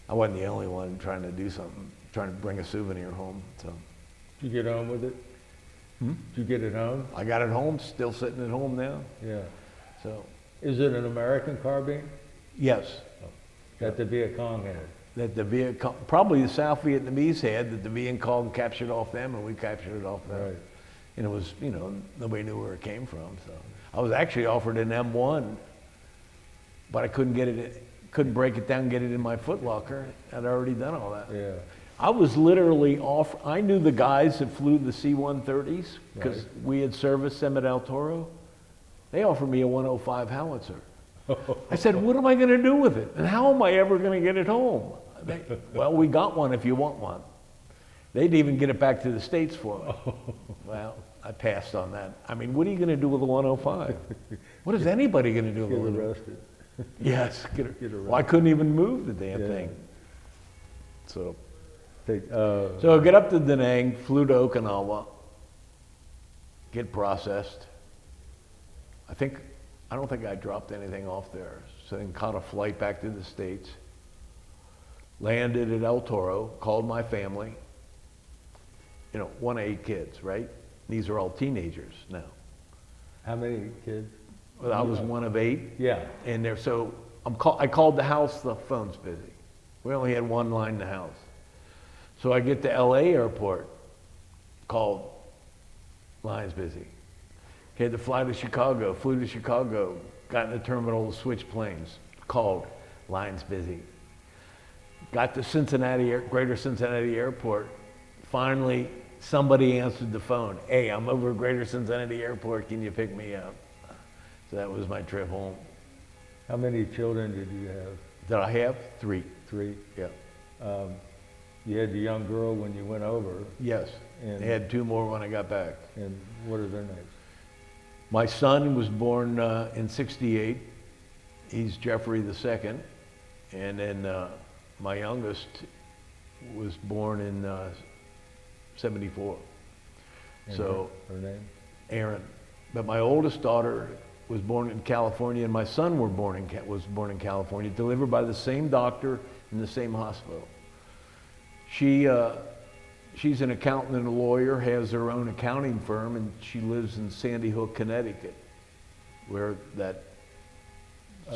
I wasn't the only one trying to do something, trying to bring a souvenir home. So Did you get on with it? Did you get it home? I got it home, still sitting at home now. Yeah. So Is it an American carbine yes, that the Viet Cong had? that the Viet Cong, probably the South Vietnamese had, that the Viet Cong captured off them, and we captured it off them. Right. And it was, you know, nobody knew where it came from. So I was actually offered an M1, but I couldn't get it, couldn't break it down and get it in my foot locker. I'd already done all that. Yeah. I was literally off, I knew the guys that flew the C-130s because Right. we had serviced them at El Toro. They offered me a 105 howitzer. I said, what am I going to do with it? And how am I ever going to get it home? Well, we got one if you want one. They'd even get it back to the States for me. Well, I passed on that. I mean, what are you going to do with a 105? What is anybody going to do with a Get 105? arrested. Yes, get arrested. well, I couldn't even move the damn Yeah. thing. So Take, I get up to Da Nang, flew to Okinawa, get processed. I don't think I dropped anything off there. So then caught a flight back to the States, landed at El Toro, called my family. You know, 1 of 8 kids, right? These are all teenagers now. How many kids? Well, I was 1 of 8. Yeah. And there, so I called the house, the phone's busy. We only had 1 line in the house. So I get to LA airport, called, line's busy. Had to fly to Chicago, flew to Chicago, got in the terminal to switch planes, called, line's busy. Got to Cincinnati, Greater Cincinnati Airport. Finally, somebody answered the phone. Hey, I'm over at Greater Cincinnati Airport, can you pick me up? So that was my trip home. How many children did you have? Did I have? 3. 3? Yeah. You had the young girl when you went over, Yes. And- I had 2 more when I got back. and what are their names? My son was born in '68. He's Jeffery the second. And then my youngest was born in '74. And So her name? Aaron. But my oldest daughter was born in California, and my son was born in California, delivered by the same doctor in the same hospital. She's an accountant and a lawyer, has her own accounting firm, and she lives in Sandy Hook, Connecticut, where that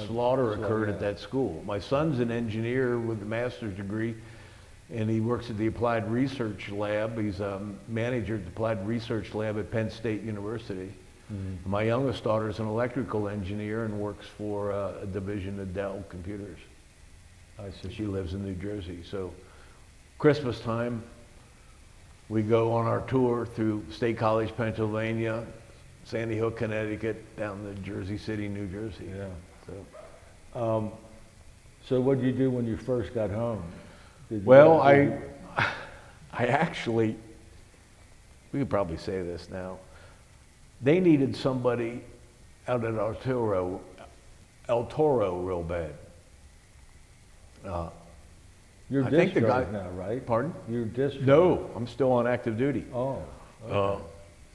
slaughter occurred at that school. My son's an engineer with a master's degree, and he works at the Applied Research Lab. He's a manager at the Applied Research Lab at Penn State University. Mm-hmm. My youngest daughter is an electrical engineer and works for a division of Dell Computers. I see. She lives in New Jersey. So Christmas time, we go on our tour through State College, Pennsylvania, Sandy Hook, Connecticut, down to Jersey City, New Jersey. Yeah. So, So what did you do when you first got home? well, I actually, we could probably say this now. They needed somebody out at El Toro real bad. You're I think the discharged guy- now, right? Pardon? You're discharged. No, I'm still on active duty. Oh, okay.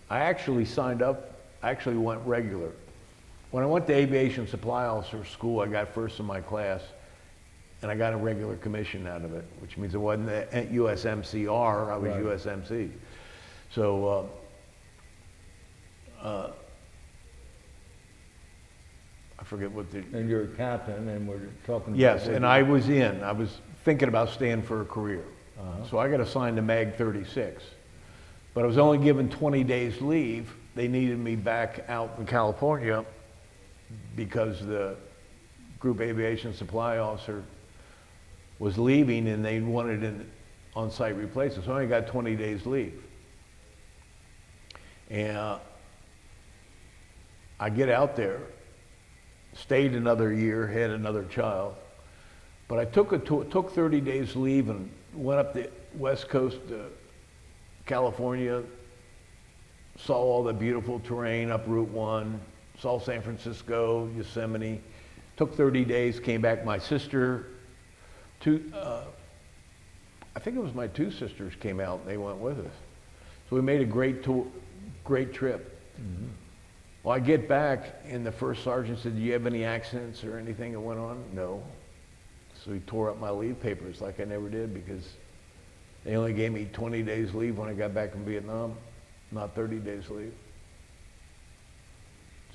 I actually signed up, actually went regular. When I went to aviation supply officer school, I got first in my class, and I got a regular commission out of it, which means it wasn't at USMCR, I was Right. USMC. So, I forget what the, And you're a captain, and we're talking about... yes, and I was thinking about staying for a career. Uh-huh. So I got assigned to MAG 36. But I was only given 20 days leave. They needed me back out in California because the group aviation supply officer was leaving and they wanted an on-site replacement. So I only got 20 days leave. And I get out there, stayed another year, had another child. But I took 30 days leave and went up the West Coast to California, saw all the beautiful terrain up Route 1, saw San Francisco, Yosemite. Took 30 days, came back. My sister, I think it was my 2 sisters came out and they went with us. So we made a great tour, great trip. Mm-hmm. Well, I get back and the first sergeant said, do you have any accidents or anything that went on? No. So he tore up my leave papers like I never did because they only gave me 20 days leave when I got back from Vietnam, not 30 days leave.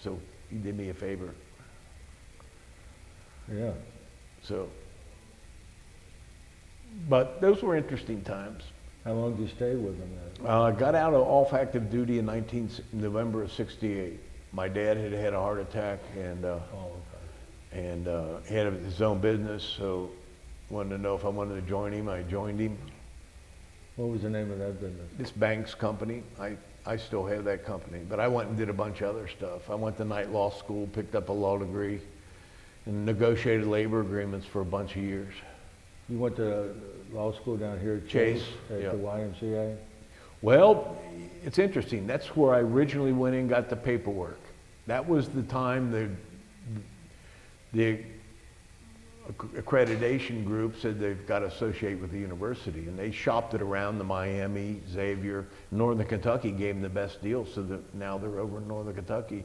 So he did me a favor. Yeah. So, but those were interesting times. How long did you stay with them then? I got out of off active duty in November of '68. My dad had had a heart attack and Oh, okay. he had his own business, so wanted to know if I wanted to join him. I joined him. What was the name of that business? This Banks company, I still have that company, but I went and did a bunch of other stuff. I went to night law school, picked up a law degree, and negotiated labor agreements for a bunch of years. You went to law school down here at Chase, at yeah. the YMCA? Well, it's interesting. That's where I originally went and got the paperwork. That was the time the accreditation group said they've got to associate with the university, and they shopped it around the Miami, Xavier, Northern Kentucky gave them the best deal, so that now they're over in Northern Kentucky,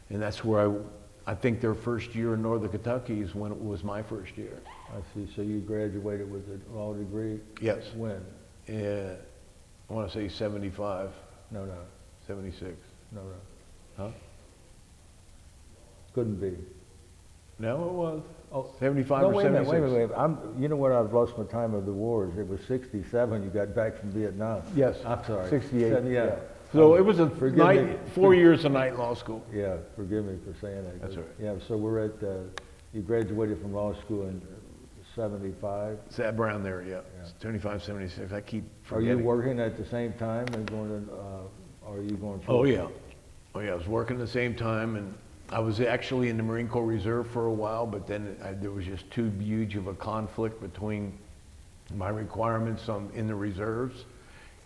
and that's where I think their first year in Northern Kentucky is when it was my first year. I see, so you graduated with a law degree? Yes. When? I want to say 75, No, 76. no. Huh? Couldn't be. No, it was. Oh, 75 no, or wait a minute, 76. wait a minute. You know what, I've lost my time of the wars. It was 67, you got back from Vietnam. Yes. I'm sorry. 68. Yeah. So it was a Forgive me. 4 years of night law school. Yeah, forgive me for saying that. That's all right. Yeah, so we're at, you graduated from law school in 75. It's around there, yeah. Yeah. It's 25, 76. I keep Are you forgetting. working at the same time and going to, are you going? Oh, yeah. Oh, yeah. I was working at the same time, and I was actually in the Marine Corps Reserve for a while, but then there was just too huge of a conflict between my requirements in the reserves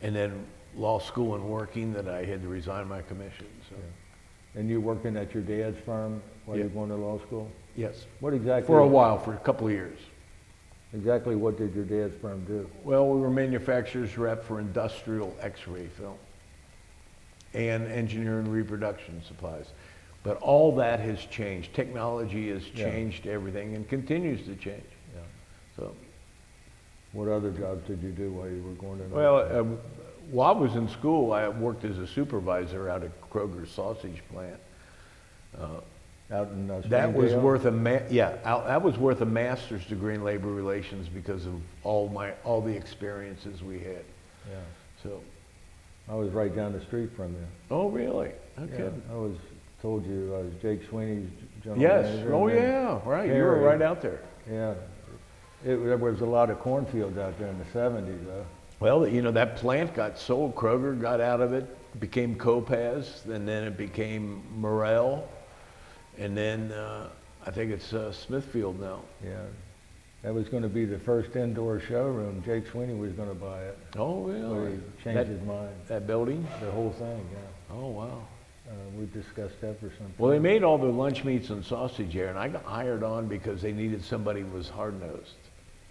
and then law school and working that I had to resign my commission. So. Yeah. And you working at your dad's firm while Yeah. you're going to law school? Yes. What exactly? For a while, for a couple of years. Exactly what did your dad's firm do? Well, we were manufacturer's rep for industrial x-ray film and engineering reproduction supplies. But all that has changed. Technology has Yeah. changed everything and continues to change. Yeah. So, What other jobs did you do while you were going to? well, while I was in school, I worked as a supervisor out at Kroger's sausage plant. Out in That was Springdale? worth that was worth a master's degree in labor relations because of all the experiences we had. Yeah. So, I was right down the street from you. oh really? Yeah, Okay. I was told you I was Jake Sweeney's general Yes. manager. Oh and then yeah. Right. You were Harry. right out there. Yeah. There was a lot of cornfields out there in the 70s, though. Well, you know, that plant got sold. Kroger got out of it, became Copaz, and then it became Morel, and then I think it's Smithfield now. Yeah. That was going to be the first indoor showroom. Jake Sweeney was going to buy it. Oh, But really? he changed his mind. That building? The whole thing, yeah. Oh, wow. We discussed that for some time. Well, they made all the lunch meats and sausage there, and I got hired on because they needed somebody who was hard-nosed.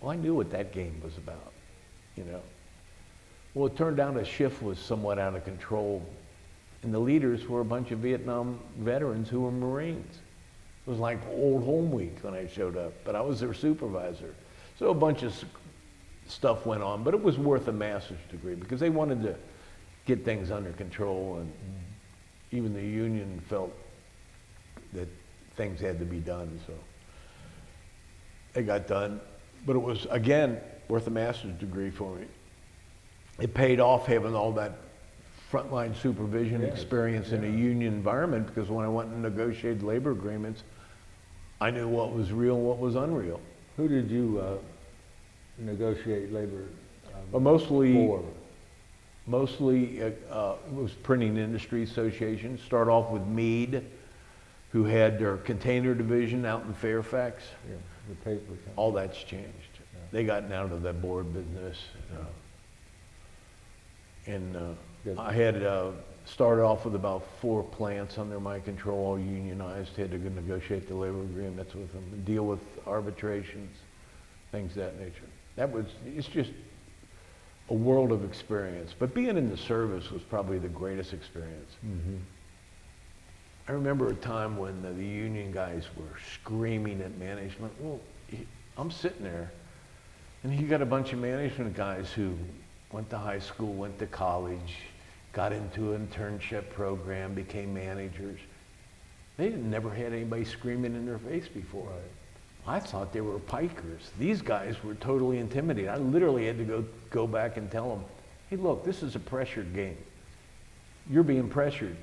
Well, I knew what that game was about, you know. Well, it turned out the shift was somewhat out of control, and the leaders were a bunch of Vietnam veterans who were Marines. It was like old home week when I showed up, but I was their supervisor. So a bunch of stuff went on, but it was worth a master's degree because they wanted to get things under control, and even the union felt that things had to be done, so they got done. But it was, again, worth a master's degree for me. It paid off having all that frontline supervision Yes, experience in a yeah. union environment, because when I went and negotiated labor agreements, I knew what was real and what was unreal. Who did you negotiate labor But mostly, for? it was Printing Industry Association. Start off with Mead, who had their container division out in Fairfax. Yeah, the paper company. All that's changed. They got out of the board business. Good. I had started off with about 4 plants under my control, all unionized, had to go negotiate the labor agreements with them, deal with arbitrations, things of that nature. It's just a world of experience. But being in the service was probably the greatest experience. Mm-hmm. I remember a time when the union guys were screaming at management. Well, I'm sitting there, and you got a bunch of management guys who went to high school, went to college, got into an internship program, became managers. They never had anybody screaming in their face before. Right. I thought they were pikers. These guys were totally intimidated. I literally had to go back and tell them, hey, look, this is a pressured game. You're being pressured.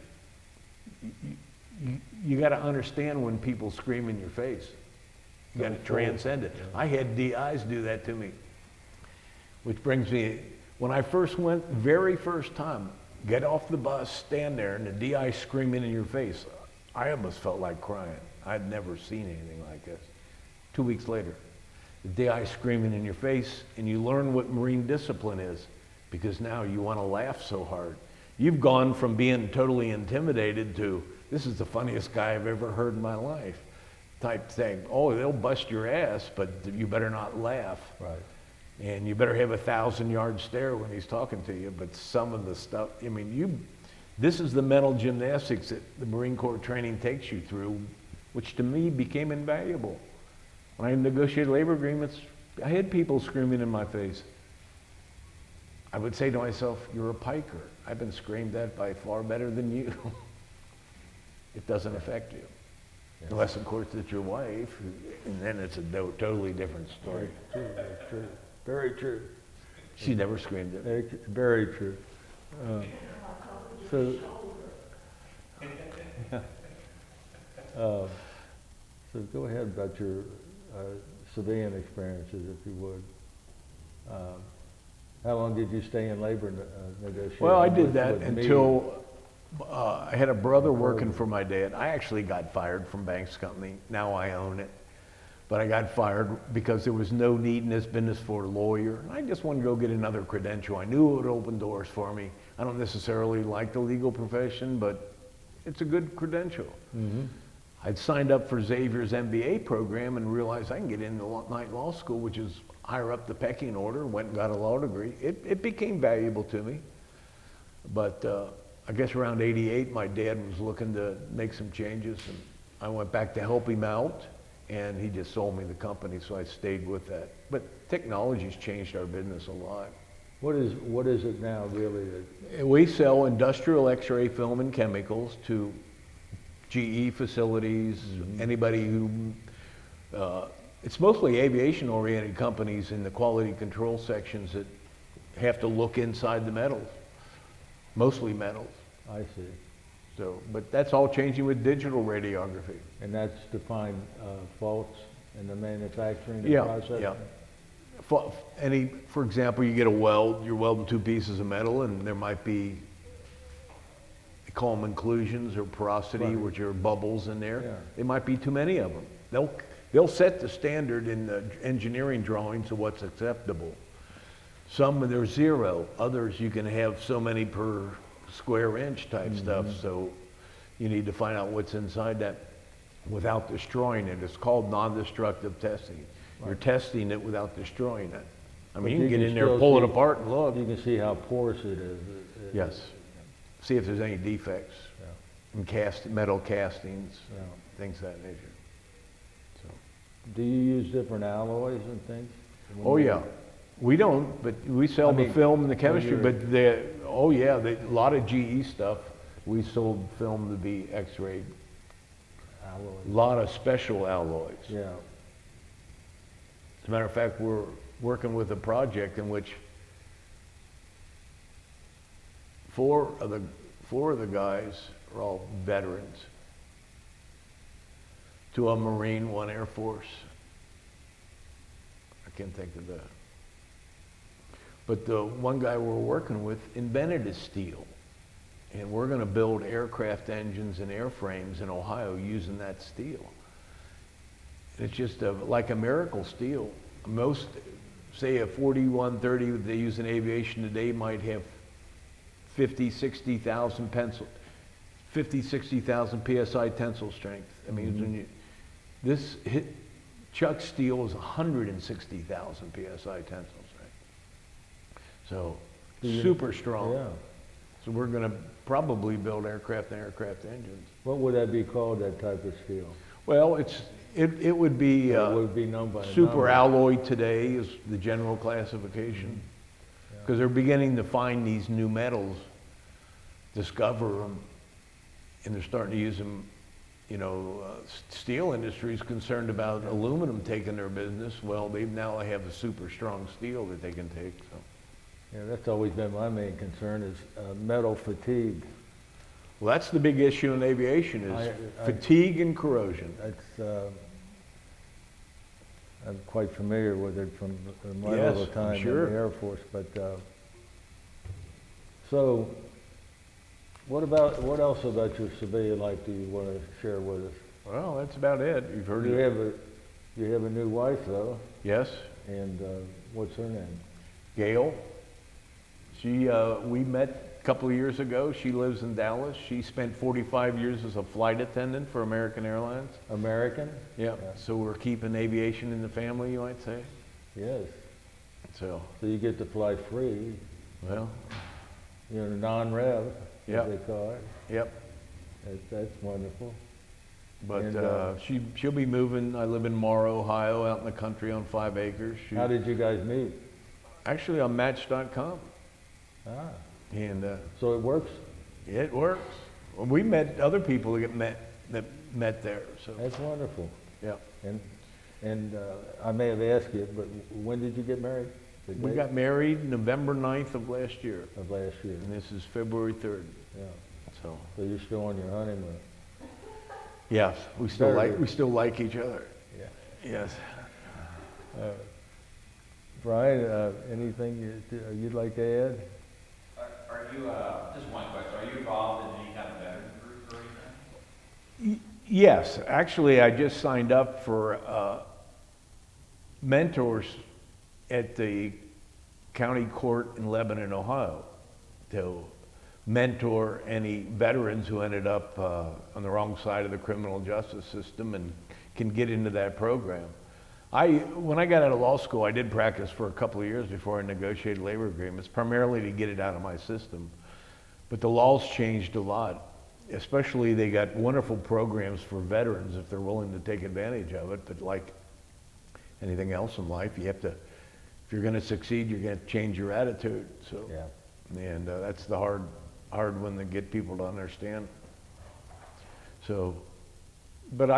You got to understand when people scream in your face. You got to transcend it. I had DIs do that to me. Which brings me, when I first went, very first time, get off the bus, stand there, and the DI screaming in your face, I almost felt like crying. I'd never seen anything like this. 2 weeks later, the DI screaming in your face, and you learn what Marine discipline is, because now you want to laugh so hard. You've gone from being totally intimidated to, this is the funniest guy I've ever heard in my life. type thing. Oh, they'll bust your ass, but you better not laugh. Right. And you better have a 1,000-yard stare when he's talking to you. But some of the stuff, I mean, this is the mental gymnastics that the Marine Corps training takes you through, which to me became invaluable. When I negotiated labor agreements, I had people screaming in my face. I would say to myself, you're a piker. I've been screamed at by far better than you. It doesn't affect you. Yes. Unless, of course, it's your wife, and then it's a totally different story. Very true, that's true. Very true. She never screamed at me. Very true. So, so go ahead about your civilian experiences, if you would. How long did you stay in labor negotiations? Well, I did with that me? until I had a brother working for my dad. I actually got fired from Banks Company. Now I own it. But I got fired because there was no need in this business for a lawyer. I just wanted to go get another credential. I knew it would open doors for me. I don't necessarily like the legal profession, but it's a good credential. Mm-hmm. I'd signed up for Xavier's MBA program and realized I can get into night law school, which is higher up the pecking order, went and got a law degree. It became valuable to me. But I guess around '88, my dad was looking to make some changes, and I went back to help him out. And he just sold me the company, so I stayed with that. But technology's changed our business a lot. What is it now, really? We sell industrial X-ray film and chemicals to GE facilities, anybody who, it's mostly aviation-oriented companies in the quality control sections that have to look inside the metals, mostly metals. I see. So, but that's all changing with digital radiography. And that's to find faults in the manufacturing and Yeah, processing? yeah. For example, you get a weld, you're welding two pieces of metal, and there might be, they call them inclusions or porosity, Right. which are bubbles in there. Yeah. There might be too many of them. They'll set the standard in the engineering drawings of what's acceptable. Some there's zero, others you can have so many per square inch type stuff, so you need to find out what's inside that without destroying it. It's called non-destructive testing. You're testing it without destroying it. I mean, you can get in there, still pull it see- apart and look. You can see how porous it is. Yes. See if there's any defects Yeah. in metal castings, Yeah. things of that nature. So. Do you use different alloys and things? Oh yeah, we don't, but we sell I the mean, film and the when chemistry, you're- but a lot of GE stuff, we sold film to be X-rayed. A Alloys, lot of special alloys. yeah. As a matter of fact, we're working with a project in which four of the guys are all veterans. Two of them Marine, one Air Force. I can't think of that. But the one guy we're working with invented a steel. And we're going to build aircraft engines and airframes in Ohio using that steel. It's just like a miracle steel. Most, say a 4130 they use in aviation today might have 60,000 PSI tensile strength. I mean, when Chuck steel is 160,000 PSI tensile strength. So, super strong. Yeah. So we're going to probably build aircraft and aircraft engines. What would that be called, that type of steel? Well, it would be It would be known by a super number. alloy today is the general classification. Because they're beginning to find these new metals, discover them, and they're starting to use them. You know, steel industry is concerned about aluminum taking their business. Well, they now have a super strong steel that they can take. So. Yeah, that's always been my main concern is metal fatigue. Well, that's the big issue in aviation is fatigue and corrosion. That's, I'm quite familiar with it from my Yes, little I'm time sure. in the Air Force. But so, what else about your civilian life do you want to share with us? Well, that's about it. You've heard You it. have a new wife though, Yes, and what's her name? Gail. We met a couple of years ago. She lives in Dallas. She spent 45 years as a flight attendant for American Airlines. American? Yeah. So we're keeping aviation in the family, you might say. Yes. So, So you get to fly free, well, you know, non-rev, Yep. as they call it. yep. That's wonderful. But And, she'll be moving. I live in Morrow, Ohio, out in the country on 5 acres. How did you guys meet? Actually, on Match.com. Ah, And so it works? it works. Well, we met other people that met there. So, That's wonderful. yeah. And I may have asked you, but when did you get married? The We date got married November 9th of last year. of last year. And this is February 3rd. Yeah. So, So you're still on your honeymoon. yes, we still Very like each other. Yeah. Yes. Brian, anything you'd like to add? Are you, just one question, are you involved in any kind of veteran group or anything? Yes, actually, I just signed up for mentors at the county court in Lebanon, Ohio, to mentor any veterans who ended up on the wrong side of the criminal justice system and can get into that program. When I got out of law school, I did practice for a couple of years before I negotiated labor agreements, primarily to get it out of my system. But the laws changed a lot. Especially, they got wonderful programs for veterans if they're willing to take advantage of it. But like anything else in life, you have to, if you're going to succeed, you're going to change your attitude. So, Yeah. and that's the hard one to get people to understand. So, but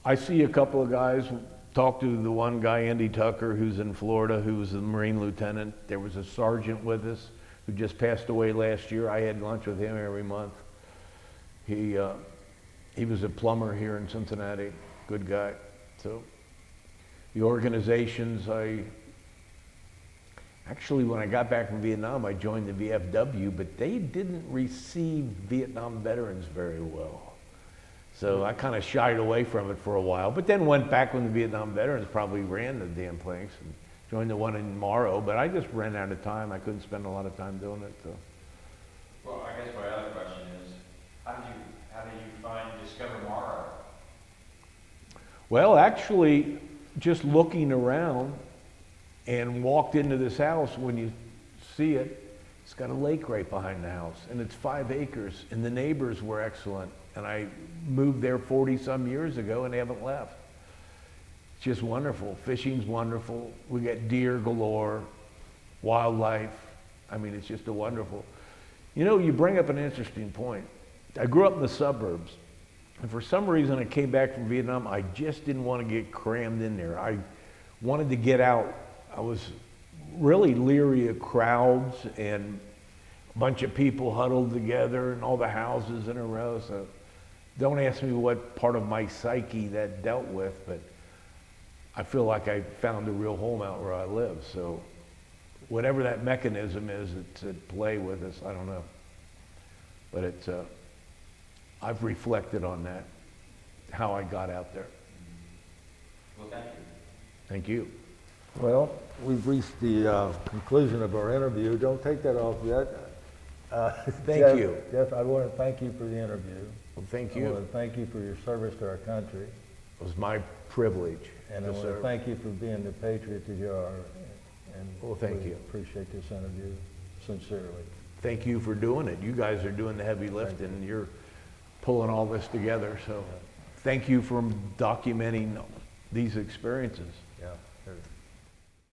I see a couple of guys, talk to the one guy, Andy Tucker, who's in Florida, who was a Marine lieutenant. There was a sergeant with us who just passed away last year. I had lunch with him every month. He was a plumber here in Cincinnati, good guy. So the organizations, actually when I got back from Vietnam, I joined the VFW, but they didn't receive Vietnam veterans very well. So I kind of shied away from it for a while, but then went back when the Vietnam veterans probably ran the damn place and joined the one in Morrow, but I just ran out of time. I couldn't spend a lot of time doing it. So. Well, I guess my other question is, how did you discover Morrow? Well, actually, just looking around and walked into this house, when you see it, it's got a lake right behind the house, and it's 5 acres, and the neighbors were excellent. And I moved there 40-some years ago, and they haven't left. It's just wonderful. Fishing's wonderful. We got deer galore, wildlife. I mean, it's just a wonderful. You know, you bring up an interesting point. I grew up in the suburbs, and for some reason I came back from Vietnam. I just didn't want to get crammed in there. I wanted to get out. I was really leery of crowds and a bunch of people huddled together and all the houses in a row. So don't ask me what part of my psyche that dealt with, but I feel like I found a real home out where I live. So whatever that mechanism is that's at play with us, I don't know. But it's, I've reflected on that, how I got out there. Well, thank you. Thank you. Well, we've reached the conclusion of our interview. Don't take that off yet. Thank you. Jeff, I want to thank you for the interview. Well, thank I you. want to thank you for your service to our country. It was my privilege And I to want to serve. thank you for being the patriot that you are. And Well, thank we you. appreciate this interview sincerely. Thank you for doing it. You guys are doing the heavy lifting, and you're pulling all this together. So thank you for documenting these experiences. Yeah.